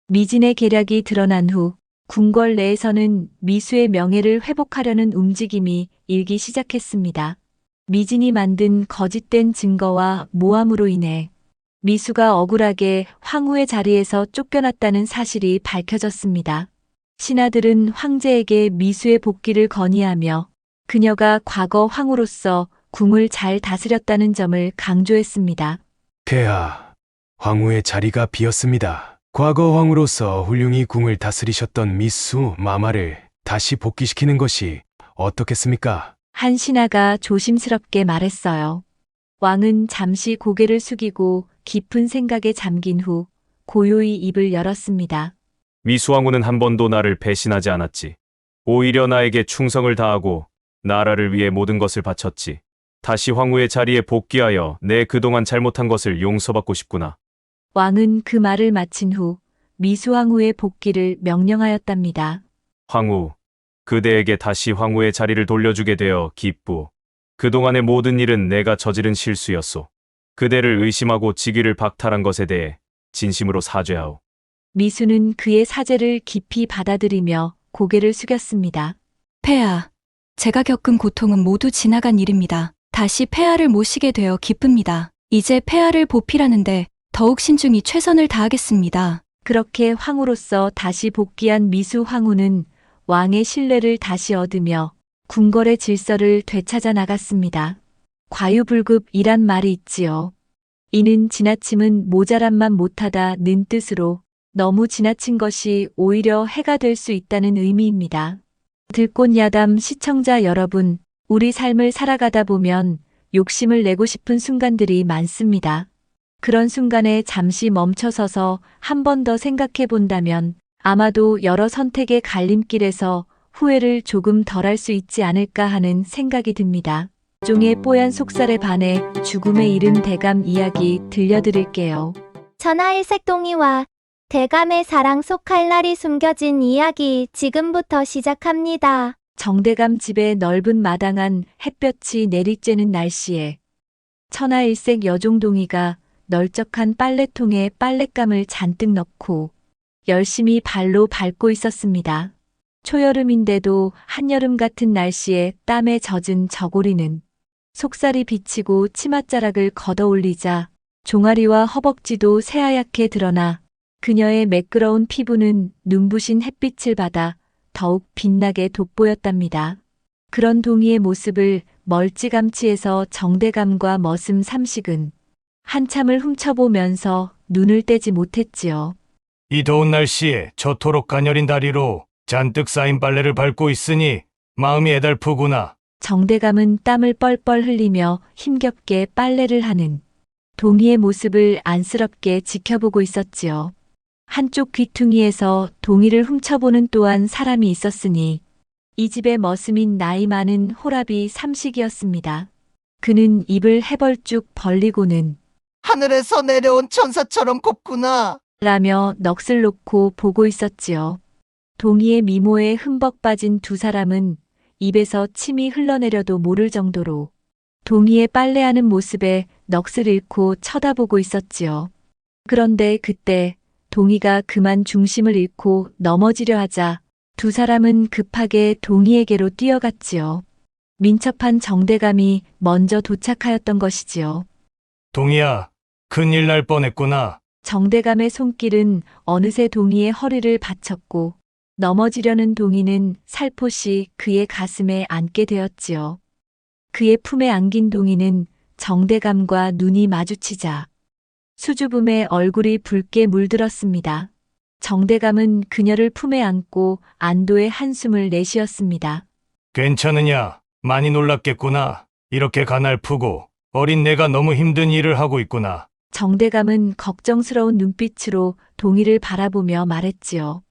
미진의 계략이 드러난 후 궁궐 내에서는 미수의 명예를 회복하려는 움직임이 일기 시작했습니다. 미진이 만든 거짓된 증거와 모함으로 인해 미수가 억울하게 황후의 자리에서 쫓겨났다는 사실이 밝혀졌습니다. 신하들은 황제에게 미수의 복귀를 건의하며 그녀가 과거 황후로서 궁을 잘 다스렸다는 점을 강조했습니다. 폐하, 황후의 자리가 비었습니다. 과거 황후로서 훌륭히 궁을 다스리셨던 미수 마마를 다시 복귀시키는 것이 어떻겠습니까? 한 신하가 조심스럽게 말했어요. 왕은 잠시 고개를 숙이고 깊은 생각에 잠긴 후 고요히 입을 열었습니다. 미수왕후는 한 번도 나를 배신하지 않았지. 오히려 나에게 충성을 다하고 나라를 위해 모든 것을 바쳤지. 다시 황후의 자리에 복귀하여 내 그동안 잘못한 것을 용서받고 싶구나. 왕은 그 말을 마친 후 미수왕후의 복귀를 명령하였답니다. 황후, 그대에게 다시 황후의 자리를 돌려주게 되어 기쁘. 그동안의 모든 일은 내가 저지른 실수였소. 그대를 의심하고 직위를 박탈한 것에 대해 진심으로 사죄하오. 미수는 그의 사죄를 깊이 받아들이며 고개를 숙였습니다. 폐하, 제가 겪은 고통은 모두 지나간 일입니다. 다시 폐하를 모시게 되어 기쁩니다. 이제 폐하를 보필하는데 더욱 신중히 최선을 다하겠습니다. 그렇게 황후로서 다시 복귀한 미수 황후는 왕의 신뢰를 다시 얻으며 궁궐의 질서를 되찾아 나갔습니다. 과유불급이란 말이 있지요. 이는 지나침은 모자람만 못하다 는 뜻으로 너무 지나친 것이 오히려 해가 될 수 있다는 의미입니다. 들꽃야담 시청자 여러분, 우리 삶을 살아가다 보면 욕심을 내고 싶은 순간들이 많습니다. 그런 순간에 잠시 멈춰서서 한 번 더 생각해 본다면 아마도 여러 선택의 갈림길에서 후회를 조금 덜할 수 있지 않을까 하는 생각이 듭니다. 종의 뽀얀 속살에 반해 죽음에 이른 대감 이야기 들려드릴게요. 천하일색 동이와 대감의 사랑 속 칼날이 숨겨진 이야기 지금부터 시작합니다. 정대감 집의 넓은 마당 안 햇볕이 내리쬐는 날씨에 천하일색 여종동이가 널쩍한 빨래통에 빨랫감을 잔뜩 넣고 열심히 발로 밟고 있었습니다. 초여름인데도 한여름 같은 날씨에 땀에 젖은 저고리는 속살이 비치고 치맛자락을 걷어올리자 종아리와 허벅지도 새하얗게 드러나 그녀의 매끄러운 피부는 눈부신 햇빛을 받아 더욱 빛나게 돋보였답니다. 그런 동이의 모습을 멀찌감치해서 정대감과 머슴 삼식은 한참을 훔쳐보면서 눈을 떼지 못했지요. 이 더운 날씨에 저토록 가녀린 다리로 잔뜩 쌓인 빨래를 밟고 있으니 마음이 애달프구나. 정대감은 땀을 뻘뻘 흘리며 힘겹게 빨래를 하는 동이의 모습을 안쓰럽게 지켜보고 있었지요. 한쪽 귀퉁이에서 동이를 훔쳐보는 또한 사람이 있었으니 이 집의 머슴인 나이 많은 호랍이 삼식이었습니다. 그는 입을 해벌쭉 벌리고는 하늘에서 내려온 천사처럼 곱구나 라며 넋을 놓고 보고 있었지요. 동이의 미모에 흠뻑 빠진 두 사람은 입에서 침이 흘러내려도 모를 정도로 동이의 빨래하는 모습에 넋을 잃고 쳐다보고 있었지요. 그런데 그때 동이가 그만 중심을 잃고 넘어지려 하자 두 사람은 급하게 동희에게로 뛰어갔지요. 민첩한 정대감이 먼저 도착하였던 것이지요. 동희야, 큰일 날 뻔했구나. 정대감의 손길은 어느새 동희의 허리를 받쳤고 넘어지려는 동희는 살포시 그의 가슴에 안게 되었지요. 그의 품에 안긴 동희는 정대감과 눈이 마주치자 수줍음에 얼굴이 붉게 물들었습니다. 정대감은 그녀를 품에 안고 안도의 한숨을 내쉬었습니다. 괜찮으냐? 많이 놀랐겠구나. 이렇게 가날프고 어린 내가 너무 힘든 일을 하고 있구나. 정대감은 걱정스러운 눈빛으로 동희를 바라보며 말했지요.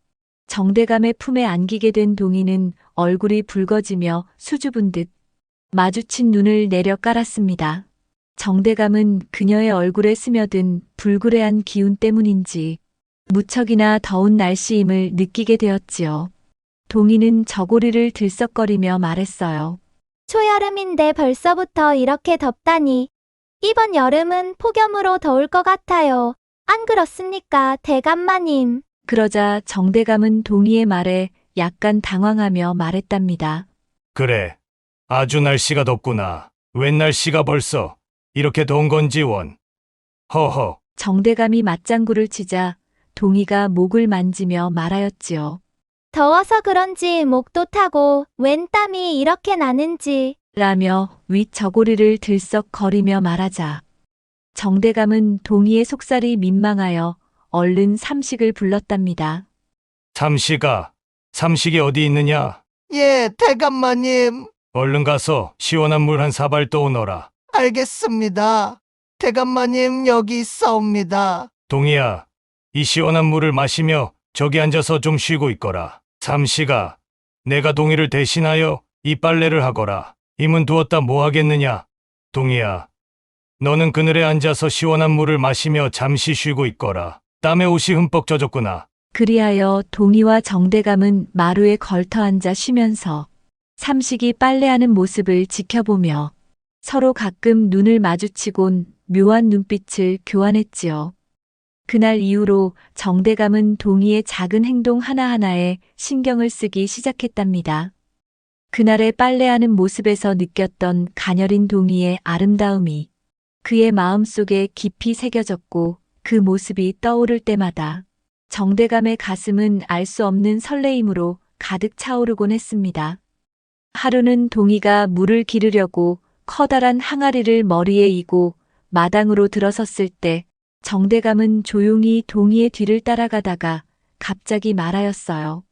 정대감의 품에 안기게 된 동희는 얼굴이 붉어지며 수줍은 듯 마주친 눈을 내려 깔았습니다. 정대감은 그녀의 얼굴에 스며든 불그레한 기운 때문인지 무척이나 더운 날씨임을 느끼게 되었지요. 동희는 저고리를 들썩거리며 말했어요. 초여름인데 벌써부터 이렇게 덥다니. 이번 여름은 폭염으로 더울 것 같아요. 안 그렇습니까, 대감마님? 그러자 정대감은 동희의 말에 약간 당황하며 말했답니다. 그래, 아주 날씨가 덥구나. 웬 날씨가 벌써 이렇게 더운 건지 원. 허허. 정대감이 맞장구를 치자 동희가 목을 만지며 말하였지요. 더워서 그런지 목도 타고 웬 땀이 이렇게 나는지. 라며 윗 저고리를 들썩거리며 말하자 정대감은 동희의 속살이 민망하여 얼른 삼식을 불렀답니다. 삼식이 어디 있느냐? 예, 대감마님. 얼른 가서 시원한 물 한 사발 떠오너라. 알겠습니다. 대감마님 여기 있사옵니다. 동희야, 이 시원한 물을 마시며 저기 앉아서 좀 쉬고 있거라. 삼시가, 내가 동희를 대신하여 이 빨래를 하거라. 힘은 두었다 뭐 하겠느냐? 동희야, 너는 그늘에 앉아서 시원한 물을 마시며 잠시 쉬고 있거라. 땀에 옷이 흠뻑 젖었구나. 그리하여 동희와 정대감은 마루에 걸터 앉아 쉬면서 삼식이 빨래하는 모습을 지켜보며 서로 가끔 눈을 마주치곤 묘한 눈빛을 교환했지요. 그날 이후로 정대감은 동희의 작은 행동 하나하나에 신경을 쓰기 시작했답니다. 그날의 빨래하는 모습에서 느꼈던 가녀린 동희의 아름다움이 그의 마음속에 깊이 새겨졌고 그 모습이 떠오를 때마다 정대감의 가슴은 알 수 없는 설레임으로 가득 차오르곤 했습니다. 하루는 동희가 물을 기르려고 커다란 항아리를 머리에 이고 마당으로 들어섰을 때 정대감은 조용히 동희의 뒤를 따라가다가 갑자기 말하였어요.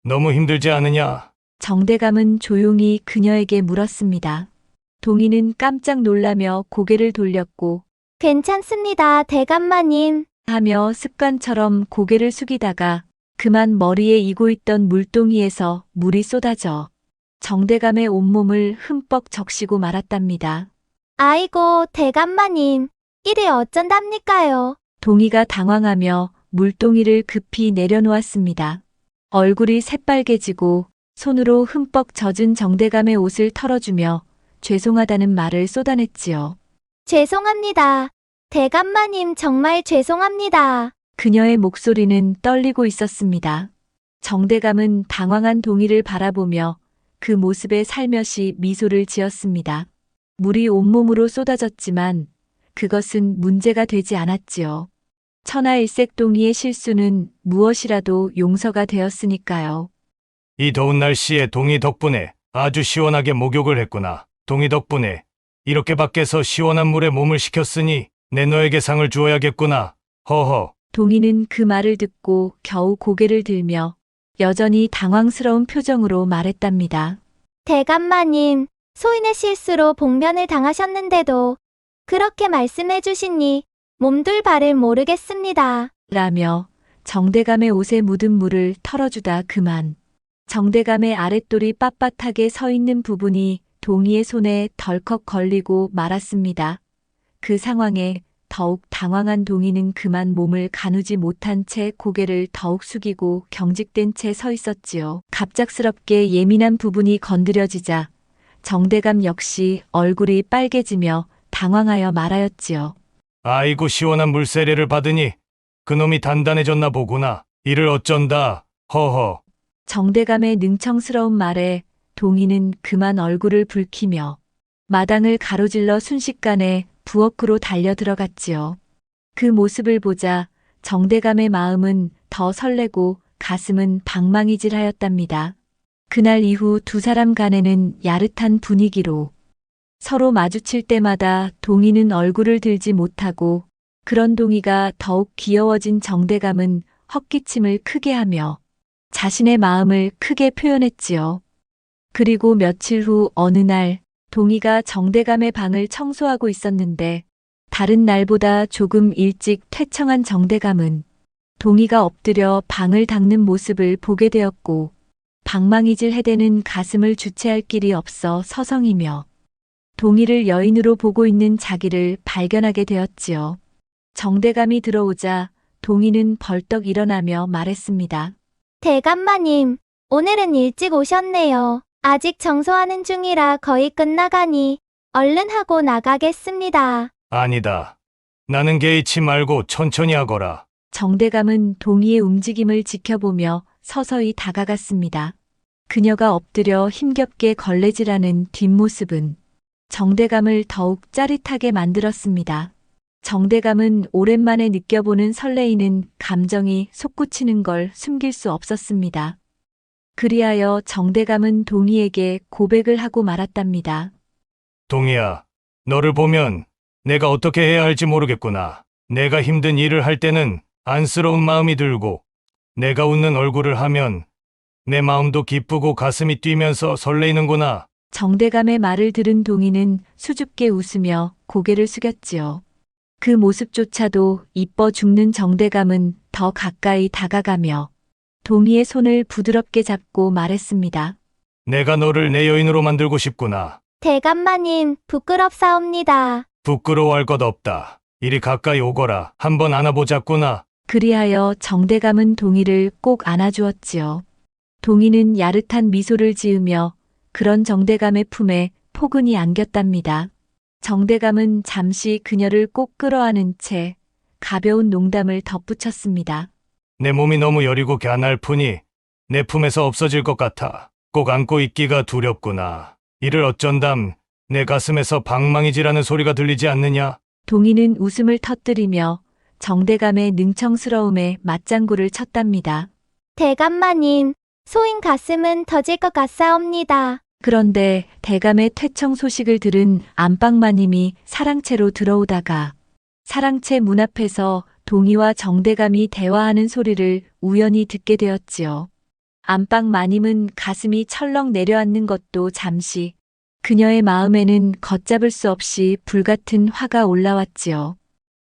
너무 힘들지 않으냐? 정대감은 조용히 그녀에게 물었습니다. 동희는 깜짝 놀라며 고개를 돌렸고 괜찮습니다, 대감마님. 하며 습관처럼 고개를 숙이다가 그만 머리에 이고 있던 물동이에서 물이 쏟아져 정대감의 온몸을 흠뻑 적시고 말았답니다. 아이고, 대감마님. 이래 어쩐답니까요? 동희가 당황하며 물동이를 급히 내려놓았습니다. 얼굴이 새빨개지고 손으로 흠뻑 젖은 정대감의 옷을 털어주며 죄송하다는 말을 쏟아냈지요. 죄송합니다. 대감마님 정말 죄송합니다. 그녀의 목소리는 떨리고 있었습니다. 정대감은 당황한 동희를 바라보며 그 모습에 살며시 미소를 지었습니다. 물이 온몸으로 쏟아졌지만 그것은 문제가 되지 않았지요. 천하일색 동희의 실수는 무엇이라도 용서가 되었으니까요. 이 더운 날씨에 동희 덕분에 아주 시원하게 목욕을 했구나. 동희 덕분에 이렇게 밖에서 시원한 물에 몸을 식혔으니 내 너에게 상을 주어야겠구나. 허허. 동희는 그 말을 듣고 겨우 고개를 들며 여전히 당황스러운 표정으로 말했답니다. 대감마님, 소인의 실수로 복면을 당하셨는데도 그렇게 말씀해 주시니 몸둘 바를 모르겠습니다. 라며 정대감의 옷에 묻은 물을 털어주다 그만 정대감의 아랫돌이 빳빳하게 서 있는 부분이 동희의 손에 덜컥 걸리고 말았습니다. 그 상황에 더욱 당황한 동희는 그만 몸을 가누지 못한 채 고개를 더욱 숙이고 경직된 채 서 있었지요. 갑작스럽게 예민한 부분이 건드려지자 정대감 역시 얼굴이 빨개지며 당황하여 말하였지요. 아이고 시원한 물세례를 받으니 그놈이 단단해졌나 보구나. 이를 어쩐다. 허허. 정대감의 능청스러운 말에 동희는 그만 얼굴을 붉히며 마당을 가로질러 순식간에 부엌으로 달려 들어갔지요. 그 모습을 보자 정대감의 마음은 더 설레고 가슴은 방망이질하였답니다. 그날 이후 두 사람 간에는 야릇한 분위기로 서로 마주칠 때마다 동희는 얼굴을 들지 못하고 그런 동희가 더욱 귀여워진 정대감은 헛기침을 크게 하며 자신의 마음을 크게 표현했지요. 그리고 며칠 후 어느 날 동희가 정대감의 방을 청소하고 있었는데 다른 날보다 조금 일찍 퇴청한 정대감은 동희가 엎드려 방을 닦는 모습을 보게 되었고 방망이질 해대는 가슴을 주체할 길이 없어 서성이며 동희를 여인으로 보고 있는 자기를 발견하게 되었지요. 정대감이 들어오자 동희는 벌떡 일어나며 말했습니다. 대감마님, 오늘은 일찍 오셨네요. 아직 청소하는 중이라 거의 끝나가니 얼른 하고 나가겠습니다. 아니다. 나는 개의치 말고 천천히 하거라. 정대감은 동희의 움직임을 지켜보며 서서히 다가갔습니다. 그녀가 엎드려 힘겹게 걸레질하는 뒷모습은 정대감을 더욱 짜릿하게 만들었습니다. 정대감은 오랜만에 느껴보는 설레이는 감정이 솟구치는 걸 숨길 수 없었습니다. 그리하여 정대감은 동희에게 고백을 하고 말았답니다. 동희야, 너를 보면 내가 어떻게 해야 할지 모르겠구나. 내가 힘든 일을 할 때는 안쓰러운 마음이 들고 내가 웃는 얼굴을 하면 내 마음도 기쁘고 가슴이 뛰면서 설레이는구나. 정대감의 말을 들은 동희는 수줍게 웃으며 고개를 숙였지요. 그 모습조차도 이뻐 죽는 정대감은 더 가까이 다가가며 동희의 손을 부드럽게 잡고 말했습니다. 내가 너를 내 여인으로 만들고 싶구나. 대감마님, 부끄럽사옵니다. 부끄러워할 것 없다. 이리 가까이 오거라. 한번 안아보자꾸나. 그리하여 정대감은 동희를 꼭 안아주었지요. 동희는 야릇한 미소를 지으며 그런 정대감의 품에 포근히 안겼답니다. 정대감은 잠시 그녀를 꼭 끌어안은 채 가벼운 농담을 덧붙였습니다. 내 몸이 너무 여리고 갸날프니 내 품에서 없어질 것 같아. 꼭 안고 있기가 두렵구나. 이를 어쩐담 내 가슴에서 방망이질하는 소리가 들리지 않느냐? 동희는 웃음을 터뜨리며 정대감의 능청스러움에 맞장구를 쳤답니다. 대감마님, 소인 가슴은 터질 것 같사옵니다. 그런데 대감의 퇴청 소식을 들은 안방마님이 사랑채로 들어오다가 사랑채 문 앞에서 동희와 정대감이 대화하는 소리를 우연히 듣게 되었지요. 안방마님은 가슴이 철렁 내려앉는 것도 잠시, 그녀의 마음에는 걷잡을 수 없이 불같은 화가 올라왔지요.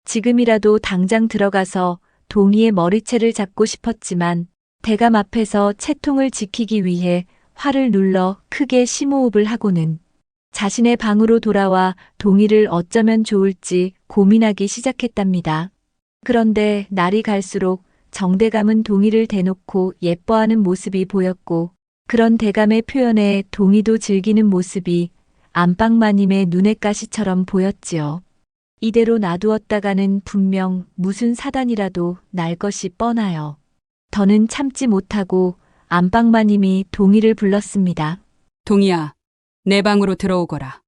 지금이라도 당장 들어가서 동희의 머리채를 잡고 싶었지만 대감 앞에서 채통을 지키기 위해 화를 눌러 크게 심호흡을 하고는 자신의 방으로 돌아와 동희를 어쩌면 좋을지 고민하기 시작했답니다. 그런데 날이 갈수록 정대감은 동희를 대놓고 예뻐하는 모습이 보였고 그런 대감의 표현에 동희도 즐기는 모습이 안방마님의 눈의 가시처럼 보였지요. 이대로 놔두었다가는 분명 무슨 사단이라도 날 것이 뻔하여 더는 참지 못하고 안방마님이 동희를 불렀습니다. 동희야, 내 방으로 들어오거라.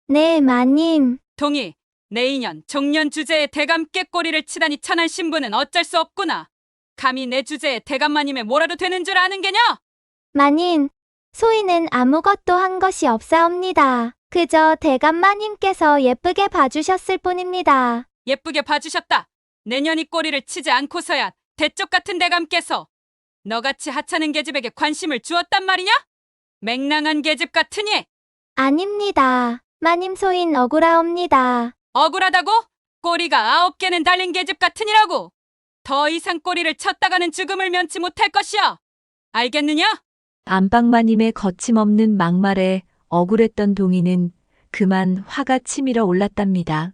네, 마님. 동희, 내 인연 종년 주제에 대감 깨꼬리를 치다니 천한 신부는 어쩔 수 없구나. 감히 내 주제에 대감마님의 뭐라도 되는 줄 아는 게냐? 마님, 소인은 아무것도 한 것이 없사옵니다. 그저 대감마님께서 예쁘게 봐주셨을 뿐입니다. 예쁘게 봐주셨다. 내년이 꼬리를 치지 않고서야 대쪽 같은 대감께서 너같이 하찮은 계집에게 관심을 주었단 말이냐? 맹랑한 계집 같으니. 아닙니다. 마님 소인 억울하옵니다. 억울하다고? 꼬리가 9개는 달린 계집 같으니라고. 더 이상 꼬리를 쳤다가는 죽음을 면치 못할 것이야. 알겠느냐? 안방마님의 거침없는 막말에 억울했던 동희는 그만 화가 치밀어 올랐답니다.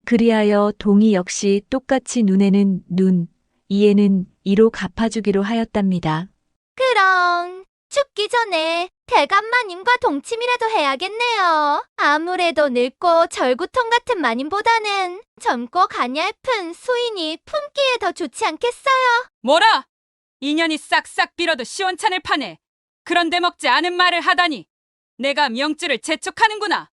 그리하여 동희 역시 똑같이 눈에는 눈, 이에는 이로 갚아주기로 하였답니다. 그럼 죽기 전에 대감마님과 동침이라도 해야겠네요. 아무래도 늙고 절구통 같은 마님보다는 젊고 가냘픈 소인이 품기에 더 좋지 않겠어요? 뭐라? 인연이 싹싹 빌어도 시원찮을 판에 그런데 먹지 않은 말을 하다니. 내가 명줄을 재촉하는구나.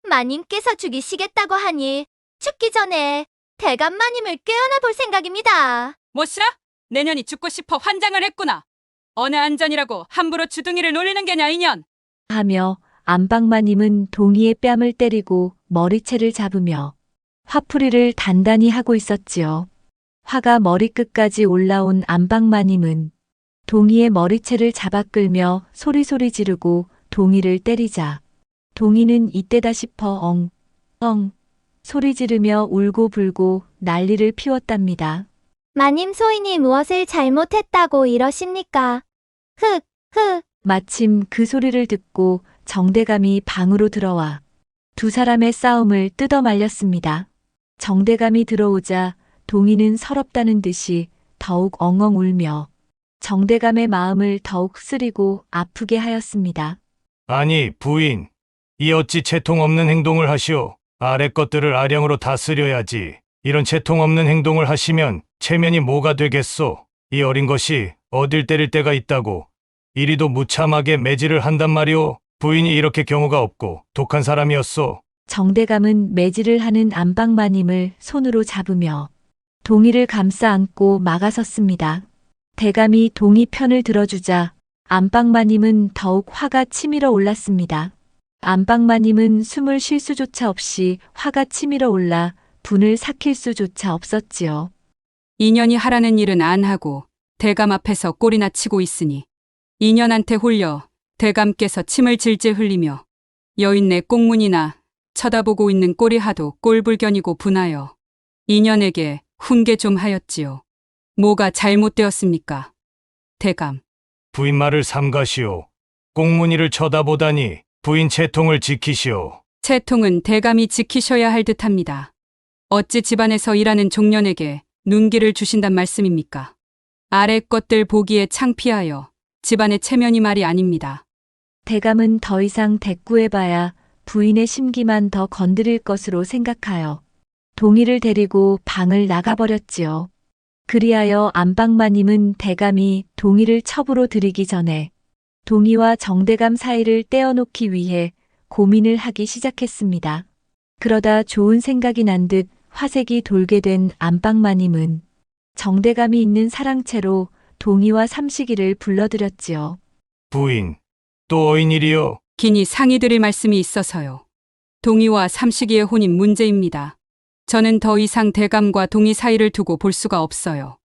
마님께서 죽이시겠다고 하니 죽기 전에 대감마님을 깨어나 볼 생각입니다. 뭐시라? 내년이 죽고 싶어 환장을 했구나. 어느 안전이라고 함부로 주둥이를 놀리는 게냐 이년. 하며 안방마님은 동희의 뺨을 때리고 머리채를 잡으며 화풀이를 단단히 하고 있었지요. 화가 머리끝까지 올라온 안방마님은 동희의 머리채를 잡아 끌며 소리소리 지르고 동희를 때리자 동희는 이때다 싶어 엉 소리 지르며 울고 불고 난리를 피웠답니다. 마님 소인이 무엇을 잘못했다고 이러십니까? 마침 그 소리를 듣고 정대감이 방으로 들어와 두 사람의 싸움을 뜯어 말렸습니다. 정대감이 들어오자 동희는 서럽다는 듯이 더욱 엉엉 울며 정대감의 마음을 더욱 쓰리고 아프게 하였습니다. 아니, 부인. 이 어찌 채통 없는 행동을 하시오. 아래 것들을 아량으로 다스려야지. 이런 채통 없는 행동을 하시면 체면이 뭐가 되겠소. 이 어린 것이 어딜 때릴 때가 있다고. 이리도 무참하게 매질을 한단 말이오. 부인이 이렇게 경우가 없고 독한 사람이었소. 정대감은 매질을 하는 안방마님을 손으로 잡으며 동희를 감싸 안고 막아섰습니다. 대감이 동희 편을 들어주자 안방마님은 더욱 화가 치밀어 올랐습니다. 안방마님은 숨을 쉴 수조차 없이 화가 치밀어 올라 분을 삭힐 수조차 없었지요. 인연이 하라는 일은 안 하고 대감 앞에서 꼴이나 치고 있으니 인연한테 홀려 대감께서 침을 질질 흘리며 여인네 꽁문이나 쳐다보고 있는 꼴이 하도 꼴불견이고 분하여 인연에게 훈계 좀 하였지요. 뭐가 잘못되었습니까? 대감. 부인 말을 삼가시오. 꽁무니를 쳐다보다니 부인 채통을 지키시오. 채통은 대감이 지키셔야 할 듯합니다. 어찌 집안에서 일하는 종년에게 눈길을 주신단 말씀입니까? 아래 것들 보기에 창피하여 집안의 체면이 말이 아닙니다. 대감은 더 이상 대꾸해봐야 부인의 심기만 더 건드릴 것으로 생각하여 동희를 데리고 방을 나가버렸지요. 그리하여 안방마님은 대감이 동희를 첩으로 들이기 전에 동희와 정대감 사이를 떼어놓기 위해 고민을 하기 시작했습니다. 그러다 좋은 생각이 난 듯 화색이 돌게 된 안방마님은 정대감이 있는 사랑채로 동희와 삼식이를 불러들였지요. 부인, 또 어인일이요. 긴히 상의 드릴 말씀이 있어서요. 동희와 삼식이의 혼인 문제입니다. 저는 더 이상 대감과 동희 사이를 두고 볼 수가 없어요.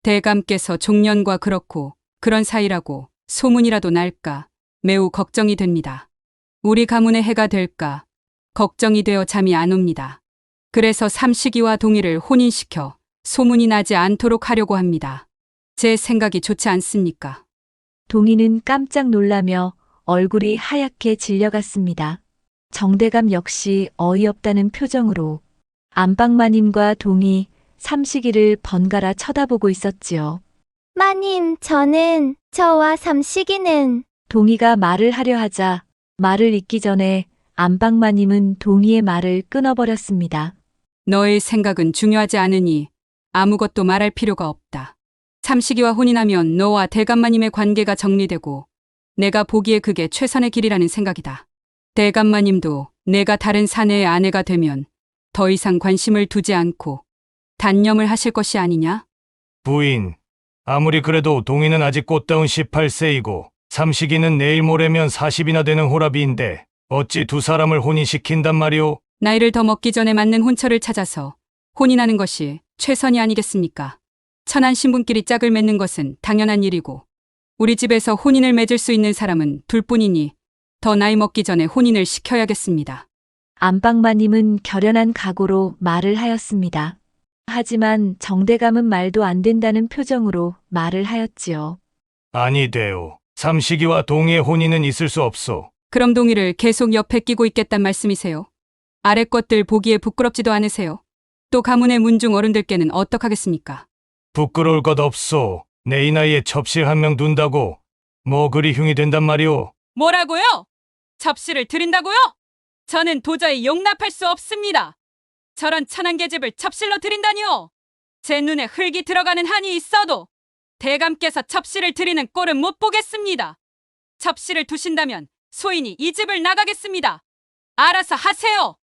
대감께서 종년과 그렇고 그런 사이라고 소문이라도 날까 매우 걱정이 됩니다. 우리 가문에 해가 될까 걱정이 되어 잠이 안 옵니다. 그래서 삼식이와 동희를 혼인시켜 소문이 나지 않도록 하려고 합니다. 제 생각이 좋지 않습니까? 동희는 깜짝 놀라며 얼굴이 하얗게 질려갔습니다. 정대감 역시 어이없다는 표정으로 안방마님과 동희, 삼식이를 번갈아 쳐다보고 있었지요. 마님, 저와 삼식이는 동희가 말을 하려 하자 말을 잇기 전에 안방마님은 동희의 말을 끊어버렸습니다. 너의 생각은 중요하지 않으니 아무것도 말할 필요가 없다. 삼식이와 혼인하면 너와 대감마님의 관계가 정리되고 내가 보기에 그게 최선의 길이라는 생각이다. 대감마님도 내가 다른 사내의 아내가 되면 더 이상 관심을 두지 않고 단념을 하실 것이 아니냐? 부인, 아무리 그래도 동희는 아직 꽃다운 18세이고 삼식이는 내일 모레면 40이나 되는 호라비인데 어찌 두 사람을 혼인시킨단 말이오? 나이를 더 먹기 전에 맞는 혼처를 찾아서 혼인하는 것이 최선이 아니겠습니까? 천한 신분끼리 짝을 맺는 것은 당연한 일이고 우리 집에서 혼인을 맺을 수 있는 사람은 둘뿐이니 더 나이 먹기 전에 혼인을 시켜야겠습니다. 안방마님은 결연한 각오로 말을 하였습니다. 하지만 정대감은 말도 안 된다는 표정으로 말을 하였지요. 아니 돼요. 삼식이와 동희의 혼인은 있을 수 없소. 그럼 동희를 계속 옆에 끼고 있겠단 말씀이세요? 아래 것들 보기에 부끄럽지도 않으세요? 또 가문의 문중 어른들께는 어떡하겠습니까? 부끄러울 것 없소. 내 이 나이에 접실 한 명 둔다고 뭐 그리 흉이 된단 말이오. 뭐라고요? 접시를 드린다고요? 저는 도저히 용납할 수 없습니다. 저런 천한 계집을 접실로 드린다니요. 제 눈에 흙이 들어가는 한이 있어도 대감께서 접시를 드리는 꼴은 못 보겠습니다. 접시를 두신다면 소인이 이 집을 나가겠습니다. 알아서 하세요.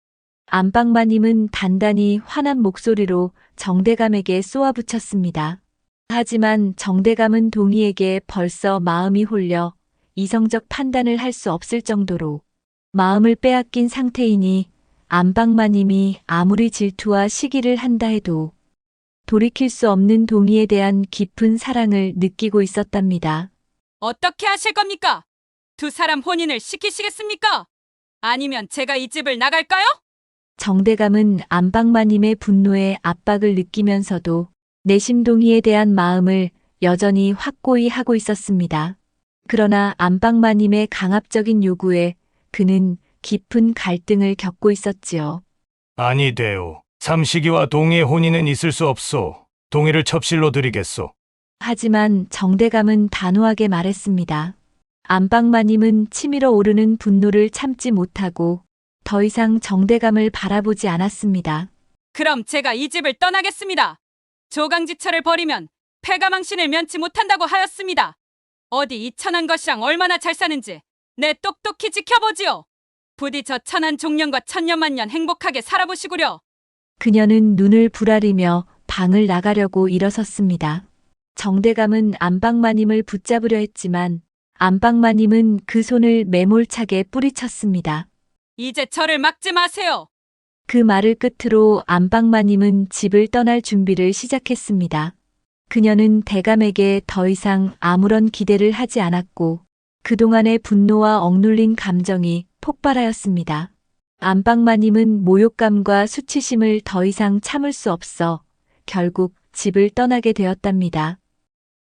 안방마님은 단단히 화난 목소리로 정대감에게 쏘아붙였습니다. 하지만 정대감은 동희에게 벌써 마음이 홀려 이성적 판단을 할 수 없을 정도로 마음을 빼앗긴 상태이니 안방마님이 아무리 질투와 시기를 한다 해도 돌이킬 수 없는 동희에 대한 깊은 사랑을 느끼고 있었답니다. 어떻게 하실 겁니까? 두 사람 혼인을 시키시겠습니까? 아니면 제가 이 집을 나갈까요? 정대감은 안방마님의 분노에 압박을 느끼면서도 내심 동희에 대한 마음을 여전히 확고히 하고 있었습니다. 그러나 안방마님의 강압적인 요구에 그는 깊은 갈등을 겪고 있었지요. 아니 돼요. 삼식이와 동희의 혼인은 있을 수 없소. 동희를 첩실로 드리겠소. 하지만 정대감은 단호하게 말했습니다. 안방마님은 치밀어 오르는 분노를 참지 못하고 더 이상 정대감을 바라보지 않았습니다. 그럼 제가 이 집을 떠나겠습니다. 조강지처를 버리면 패가망신을 면치 못한다고 하였습니다. 어디 이 천한 것이랑 얼마나 잘 사는지 내 똑똑히 지켜보지요. 부디 저 천한 종년과 천년만년 행복하게 살아보시구려. 그녀는 눈을 부라리며 방을 나가려고 일어섰습니다. 정대감은 안방마님을 붙잡으려 했지만 안방마님은 그 손을 매몰차게 뿌리쳤습니다. 이제 저를 막지 마세요. 그 말을 끝으로 안방마님은 집을 떠날 준비를 시작했습니다. 그녀는 대감에게 더 이상 아무런 기대를 하지 않았고 그동안의 분노와 억눌린 감정이 폭발하였습니다. 안방마님은 모욕감과 수치심을 더 이상 참을 수 없어 결국 집을 떠나게 되었답니다.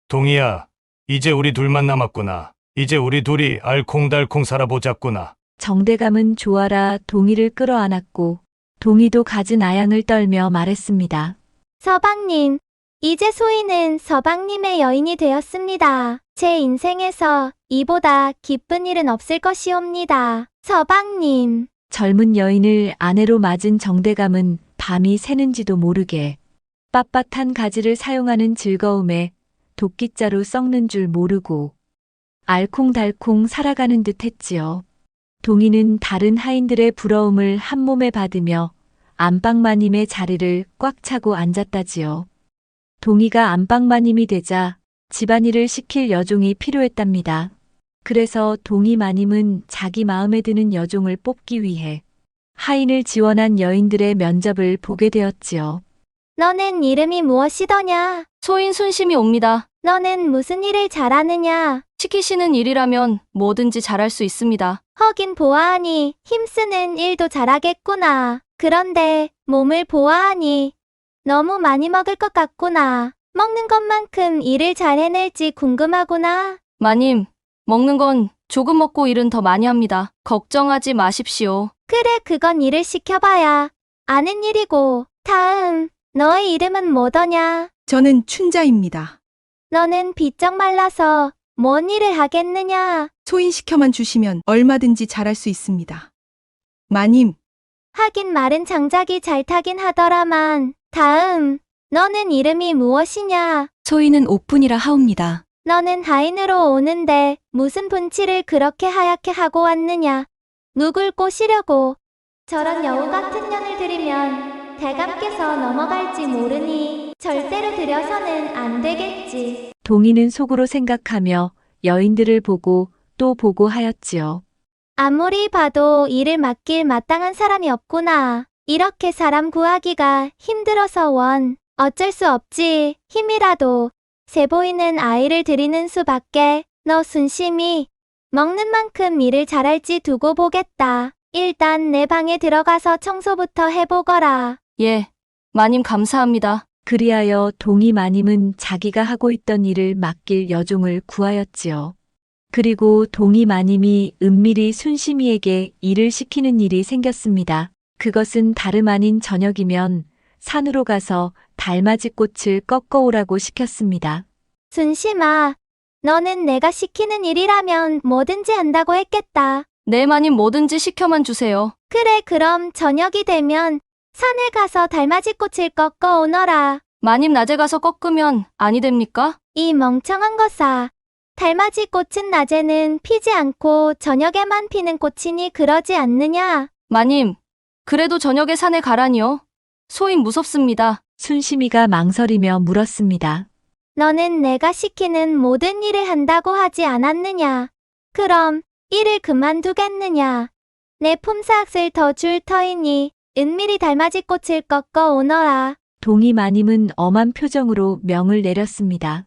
동희야, 이제 우리 둘만 남았구나. 이제 우리 둘이 알콩달콩 살아보자꾸나. 정대감은 조아라 동희를 끌어안았고 동희도 갖은 아양을 떨며 말했습니다. 서방님, 이제 소희는 서방님의 여인이 되었습니다. 제 인생에서 이보다 기쁜 일은 없을 것이옵니다. 서방님. 젊은 여인을 아내로 맞은 정대감은 밤이 새는지도 모르게 빳빳한 가지를 사용하는 즐거움에 도끼자루 썩는 줄 모르고 알콩달콩 살아가는 듯 했지요. 동희는 다른 하인들의 부러움을 한 몸에 받으며 안방마님의 자리를 꽉 차고 앉았다지요. 동희가 안방마님이 되자 집안일을 시킬 여종이 필요했답니다. 그래서 동희마님은 자기 마음에 드는 여종을 뽑기 위해 하인을 지원한 여인들의 면접을 보게 되었지요. 너는 이름이 무엇이더냐? 소인 순심이 옵니다. 너는 무슨 일을 잘하느냐? 시키시는 일이라면 뭐든지 잘할 수 있습니다. 허긴 보아하니 힘쓰는 일도 잘하겠구나. 그런데 몸을 보아하니 너무 많이 먹을 것 같구나. 먹는 것만큼 일을 잘 해낼지 궁금하구나. 마님, 먹는 건 조금 먹고 일은 더 많이 합니다. 걱정하지 마십시오. 그래, 그건 일을 시켜봐야 아는 일이고. 다음, 너의 이름은 뭐더냐? 저는 춘자입니다. 너는 비쩍 말라서 뭔 일을 하겠느냐? 소인시켜만 주시면 얼마든지 잘할 수 있습니다. 마님, 하긴 말은 장작이 잘 타긴 하더라만. 다음, 너는 이름이 무엇이냐? 소인은 옥분이라 하옵니다. 너는 하인으로 오는데 무슨 분치를 그렇게 하얗게 하고 왔느냐? 누굴 꼬시려고? 저런 여우 같은 년을 들이면 대감께서 넘어갈지 모르니 절대로 들여서는 안 되겠지. 동희는 속으로 생각하며 여인들을 보고 또 보고 하였지요. 아무리 봐도 일을 맡길 마땅한 사람이 없구나. 이렇게 사람 구하기가 힘들어서 원. 어쩔 수 없지. 힘이라도 세 보이는 아이를 들이는 수밖에. 너 순심히 먹는 만큼 일을 잘할지 두고 보겠다. 일단 내 방에 들어가서 청소부터 해보거라. 예, 마님 감사합니다. 그리하여 동희마님은 자기가 하고 있던 일을 맡길 여종을 구하였지요. 그리고 동희마님이 은밀히 순심이에게 일을 시키는 일이 생겼습니다. 그것은 다름 아닌 저녁이면 산으로 가서 달맞이 꽃을 꺾어오라고 시켰습니다. 순심아, 너는 내가 시키는 일이라면 뭐든지 한다고 했겠다. 네, 마님 뭐든지 시켜만 주세요. 그래, 그럼 저녁이 되면 산에 가서 달맞이 꽃을 꺾어 오너라. 마님 낮에 가서 꺾으면 아니 됩니까? 이 멍청한 것아. 달맞이 꽃은 낮에는 피지 않고 저녁에만 피는 꽃이니 그러지 않느냐? 마님, 그래도 저녁에 산에 가라니요. 소인 무섭습니다. 순심이가 망설이며 물었습니다. 너는 내가 시키는 모든 일을 한다고 하지 않았느냐? 그럼 일을 그만두겠느냐? 내 품삯을 더 줄 터이니 은밀히 달맞이 꽃을 꺾어 오너라. 동희 마님은 엄한 표정으로 명을 내렸습니다.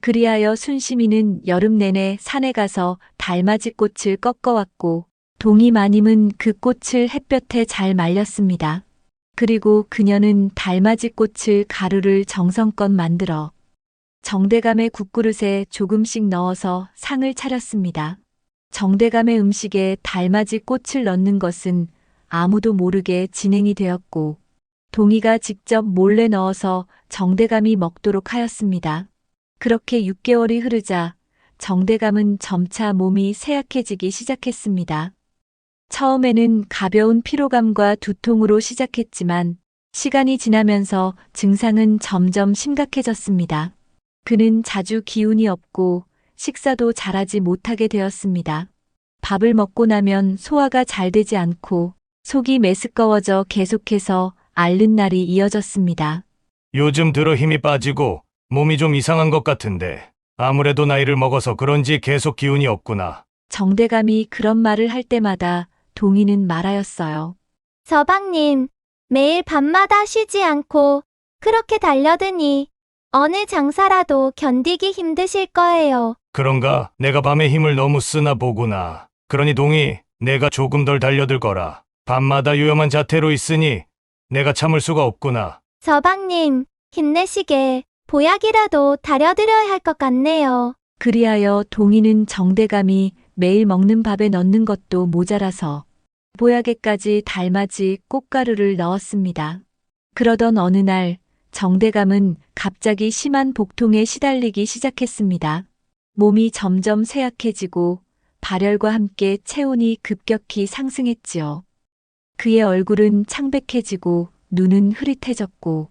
그리하여 순심이는 여름 내내 산에 가서 달맞이 꽃을 꺾어왔고 동희 마님은 그 꽃을 햇볕에 잘 말렸습니다. 그리고 그녀는 달맞이 꽃을 가루를 정성껏 만들어 정대감의 국그릇에 조금씩 넣어서 상을 차렸습니다. 정대감의 음식에 달맞이 꽃을 넣는 것은 아무도 모르게 진행이 되었고 동희가 직접 몰래 넣어서 정대감이 먹도록 하였습니다. 그렇게 6개월이 흐르자 정대감은 점차 몸이 쇠약해지기 시작했습니다. 처음에는 가벼운 피로감과 두통으로 시작했지만 시간이 지나면서 증상은 점점 심각해졌습니다. 그는 자주 기운이 없고 식사도 잘하지 못하게 되었습니다. 밥을 먹고 나면 소화가 잘 되지 않고 속이 메스꺼워져 계속해서 앓는 날이 이어졌습니다. 요즘 들어 힘이 빠지고 몸이 좀 이상한 것 같은데 아무래도 나이를 먹어서 그런지 계속 기운이 없구나. 정대감이 그런 말을 할 때마다 동희는 말하였어요. 서방님, 매일 밤마다 쉬지 않고 그렇게 달려드니 어느 장사라도 견디기 힘드실 거예요. 그런가? 내가 밤에 힘을 너무 쓰나 보구나. 그러니 동희, 내가 조금 덜 달려들 거라. 밤마다 요염한 자태로 있으니 내가 참을 수가 없구나. 서방님, 힘내시게 보약이라도 다려드려야 할 것 같네요. 그리하여 동희는 정대감이 매일 먹는 밥에 넣는 것도 모자라서 보약에까지 달맞이 꽃가루를 넣었습니다. 그러던 어느 날 정대감은 갑자기 심한 복통에 시달리기 시작했습니다. 몸이 점점 쇠약해지고 발열과 함께 체온이 급격히 상승했지요. 그의 얼굴은 창백해지고 눈은 흐릿해졌고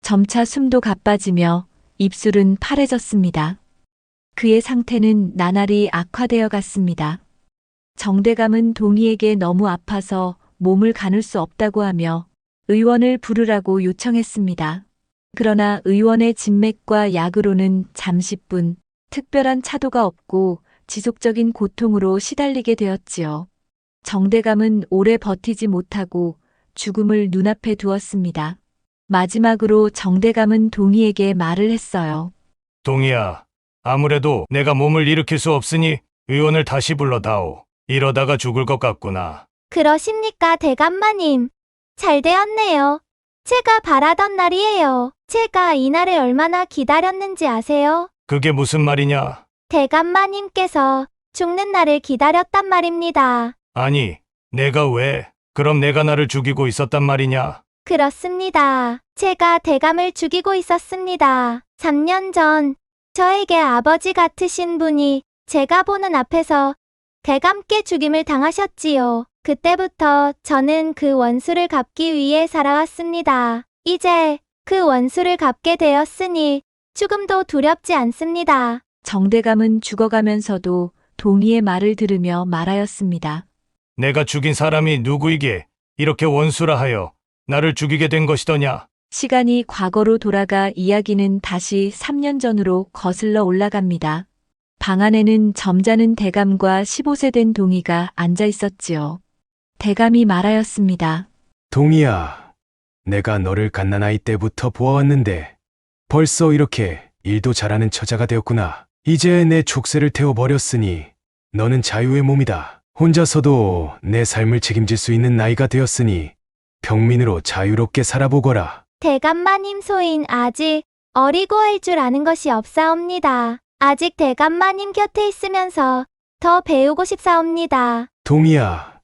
점차 숨도 가빠지며 입술은 파래졌습니다. 그의 상태는 나날이 악화되어 갔습니다. 정대감은 동희에게 너무 아파서 몸을 가눌 수 없다고 하며 의원을 부르라고 요청했습니다. 그러나 의원의 진맥과 약으로는 잠시뿐 특별한 차도가 없고 지속적인 고통으로 시달리게 되었지요. 정대감은 오래 버티지 못하고 죽음을 눈앞에 두었습니다. 마지막으로 정대감은 동희에게 말을 했어요. 동희야, 아무래도 내가 몸을 일으킬 수 없으니 의원을 다시 불러다오. 이러다가 죽을 것 같구나. 그러십니까, 대감마님? 잘 되었네요. 제가 바라던 날이에요. 제가 이 날을 얼마나 기다렸는지 아세요? 그게 무슨 말이냐? 대감마님께서 죽는 날을 기다렸단 말입니다. 아니, 내가 왜? 그럼 내가 나를 죽이고 있었단 말이냐? 그렇습니다. 제가 대감을 죽이고 있었습니다. 3년 전 저에게 아버지 같으신 분이 제가 보는 앞에서 대감께 죽임을 당하셨지요. 그때부터 저는 그 원수를 갚기 위해 살아왔습니다. 이제 그 원수를 갚게 되었으니 죽음도 두렵지 않습니다. 정대감은 죽어가면서도 동희의 말을 들으며 말하였습니다. 내가 죽인 사람이 누구이게 이렇게 원수라 하여 나를 죽이게 된 것이더냐? 시간이 과거로 돌아가 이야기는 다시 3년 전으로 거슬러 올라갑니다. 방 안에는 점잖은 대감과 15세 된 동희가 앉아 있었지요. 대감이 말하였습니다. 동희야, 내가 너를 갓난아이 때부터 보아왔는데 벌써 이렇게 일도 잘하는 처자가 되었구나. 이제 내 족쇄를 태워버렸으니 너는 자유의 몸이다. 혼자서도 내 삶을 책임질 수 있는 나이가 되었으니 평민으로 자유롭게 살아보거라. 대감마님 소인 아직 어리고 할 줄 아는 것이 없사옵니다. 아직 대감마님 곁에 있으면서 더 배우고 싶사옵니다. 동희야,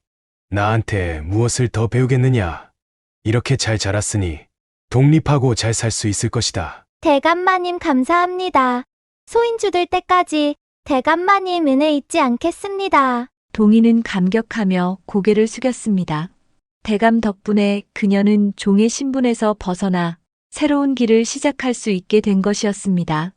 나한테 무엇을 더 배우겠느냐? 이렇게 잘 자랐으니 독립하고 잘 살 수 있을 것이다. 대감마님 감사합니다. 소인 죽을 때까지 대감마님 은혜 잊지 않겠습니다. 동희는 감격하며 고개를 숙였습니다. 대감 덕분에 그녀는 종의 신분에서 벗어나 새로운 길을 시작할 수 있게 된 것이었습니다.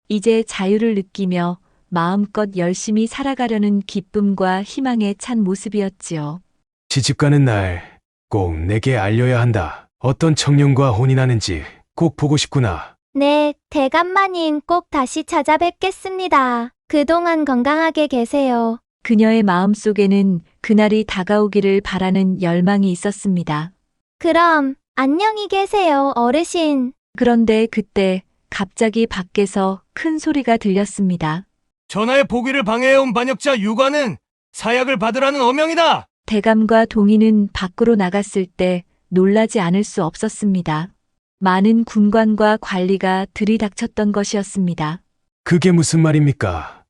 이제 자유를 느끼며 마음껏 열심히 살아가려는 기쁨과 희망에 찬 모습이었지요. 시집 가는 날 꼭 내게 알려야 한다. 어떤 청년과 혼인하는지 꼭 보고 싶구나. 네, 대감마님 꼭 다시 찾아뵙겠습니다. 그동안 건강하게 계세요. 그녀의 마음속에는 그날이 다가오기를 바라는 열망이 있었습니다. 그럼 안녕히 계세요, 어르신. 그런데 그때 갑자기 밖에서 큰 소리가 들렸습니다. 전하의 복위를 방해해온 반역자 유관은 사약을 받으라는 어명이다. 대감과 동희는 밖으로 나갔을 때 놀라지 않을 수 없었습니다. 많은 군관과 관리가 들이닥쳤던 것이었습니다. 그게 무슨 말입니까?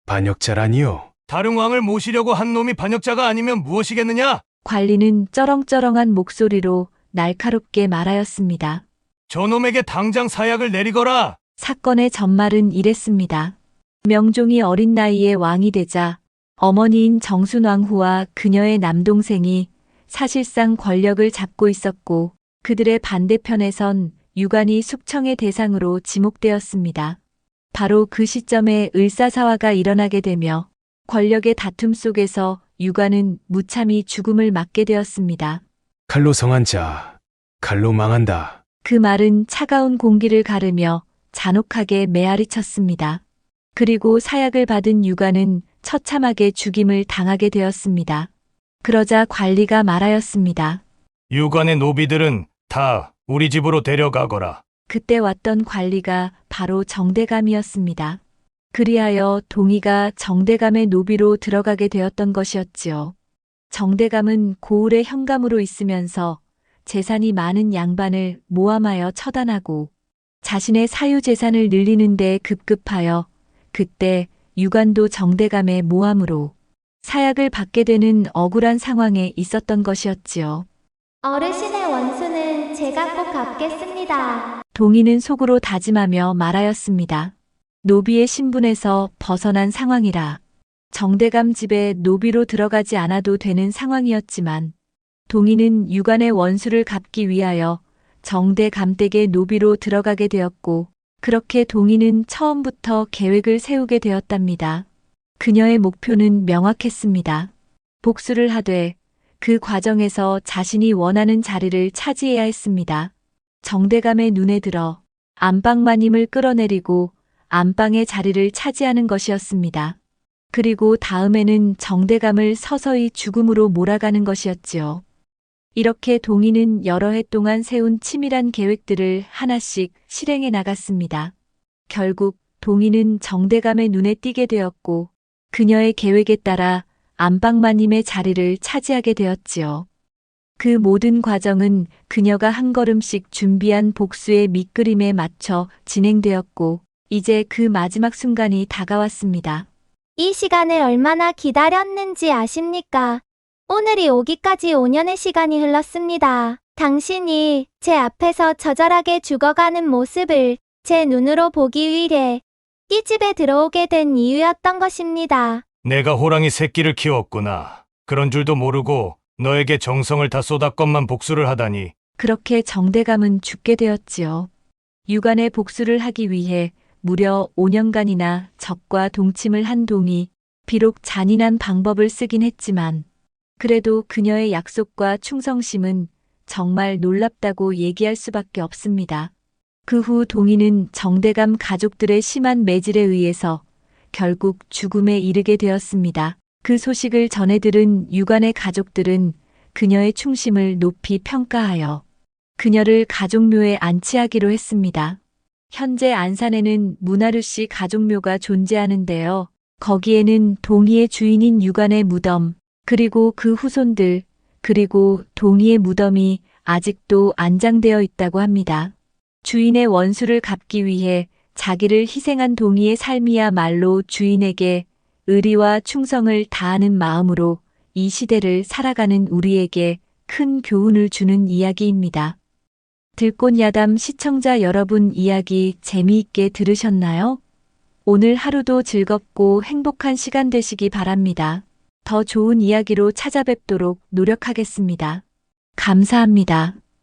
반역자라니요? 다른 왕을 모시려고 한 놈이 반역자가 아니면 무엇이겠느냐? 관리는 쩌렁쩌렁한 목소리로 날카롭게 말하였습니다. 저놈에게 당장 사약을 내리거라. 사건의 전말은 이랬습니다. 명종이 어린 나이에 왕이 되자 어머니인 정순왕후와 그녀의 남동생이 사실상 권력을 잡고 있었고 그들의 반대편에 선 유관이 숙청의 대상으로 지목되었습니다. 바로 그 시점에 을사사화가 일어나게 되며 권력의 다툼 속에서 유관은 무참히 죽음을 맞게 되었습니다. 칼로 성한 자, 칼로 망한다. 그 말은 차가운 공기를 가르며 잔혹하게 메아리 쳤습니다. 그리고 사약을 받은 유관은 처참하게 죽임을 당하게 되었습니다. 그러자 관리가 말하였습니다. 유관의 노비들은 다 우리 집으로 데려가거라. 그때 왔던 관리가 바로 정대감이었습니다. 그리하여 동희가 정대감의 노비로 들어가게 되었던 것이었지요. 정대감은 고을의 현감으로 있으면서 재산이 많은 양반을 모함하여 처단하고 자신의 사유재산을 늘리는 데 급급하여 그때 유관도 정대감의 모함으로 사약을 받게 되는 억울한 상황에 있었던 것이었지요. 어르신의 원수는 제가 꼭 갚겠습니다. 동희는 속으로 다짐하며 말하였습니다. 노비의 신분에서 벗어난 상황이라 정대감 집에 노비로 들어가지 않아도 되는 상황이었지만 동희는 유관의 원수를 갚기 위하여 정대감 댁의 노비로 들어가게 되었고 그렇게 동희는 처음부터 계획을 세우게 되었답니다. 그녀의 목표는 명확했습니다. 복수를 하되 그 과정에서 자신이 원하는 자리를 차지해야 했습니다. 정대감의 눈에 들어 안방마님을 끌어내리고 안방의 자리를 차지하는 것이었습니다. 그리고 다음에는 정대감을 서서히 죽음으로 몰아가는 것이었지요. 이렇게 동희는 여러 해 동안 세운 치밀한 계획들을 하나씩 실행해 나갔습니다. 결국 동희는 정대감의 눈에 띄게 되었고 그녀의 계획에 따라 안방마님의 자리를 차지하게 되었지요. 그 모든 과정은 그녀가 한 걸음씩 준비한 복수의 밑그림에 맞춰 진행되었고 이제 그 마지막 순간이 다가왔습니다. 이 시간을 얼마나 기다렸는지 아십니까? 오늘이 오기까지 5년의 시간이 흘렀습니다. 당신이 제 앞에서 처절하게 죽어가는 모습을 제 눈으로 보기 위해 이 집에 들어오게 된 이유였던 것입니다. 내가 호랑이 새끼를 키웠구나. 그런 줄도 모르고 너에게 정성을 다 쏟았건만 복수를 하다니. 그렇게 정대감은 죽게 되었지요. 유관의 복수를 하기 위해 무려 5년간이나 적과 동침을 한 동희, 비록 잔인한 방법을 쓰긴 했지만 그래도 그녀의 약속과 충성심은 정말 놀랍다고 얘기할 수밖에 없습니다. 그 후 동희는 정대감 가족들의 심한 매질에 의해서 결국 죽음에 이르게 되었습니다. 그 소식을 전해 들은 유관의 가족들은 그녀의 충심을 높이 평가하여 그녀를 가족묘에 안치하기로 했습니다. 현재 안산에는 문하루씨 가족묘가 존재하는데요. 거기에는 동희의 주인인 유관의 무덤, 그리고 그 후손들, 그리고 동희의 무덤이 아직도 안장되어 있다고 합니다. 주인의 원수를 갚기 위해 자기를 희생한 동희의 삶이야말로 주인에게 의리와 충성을 다하는 마음으로 이 시대를 살아가는 우리에게 큰 교훈을 주는 이야기입니다. 들꽃야담 시청자 여러분, 이야기 재미있게 들으셨나요? 오늘 하루도 즐겁고 행복한 시간 되시기 바랍니다. 더 좋은 이야기로 찾아뵙도록 노력하겠습니다. 감사합니다.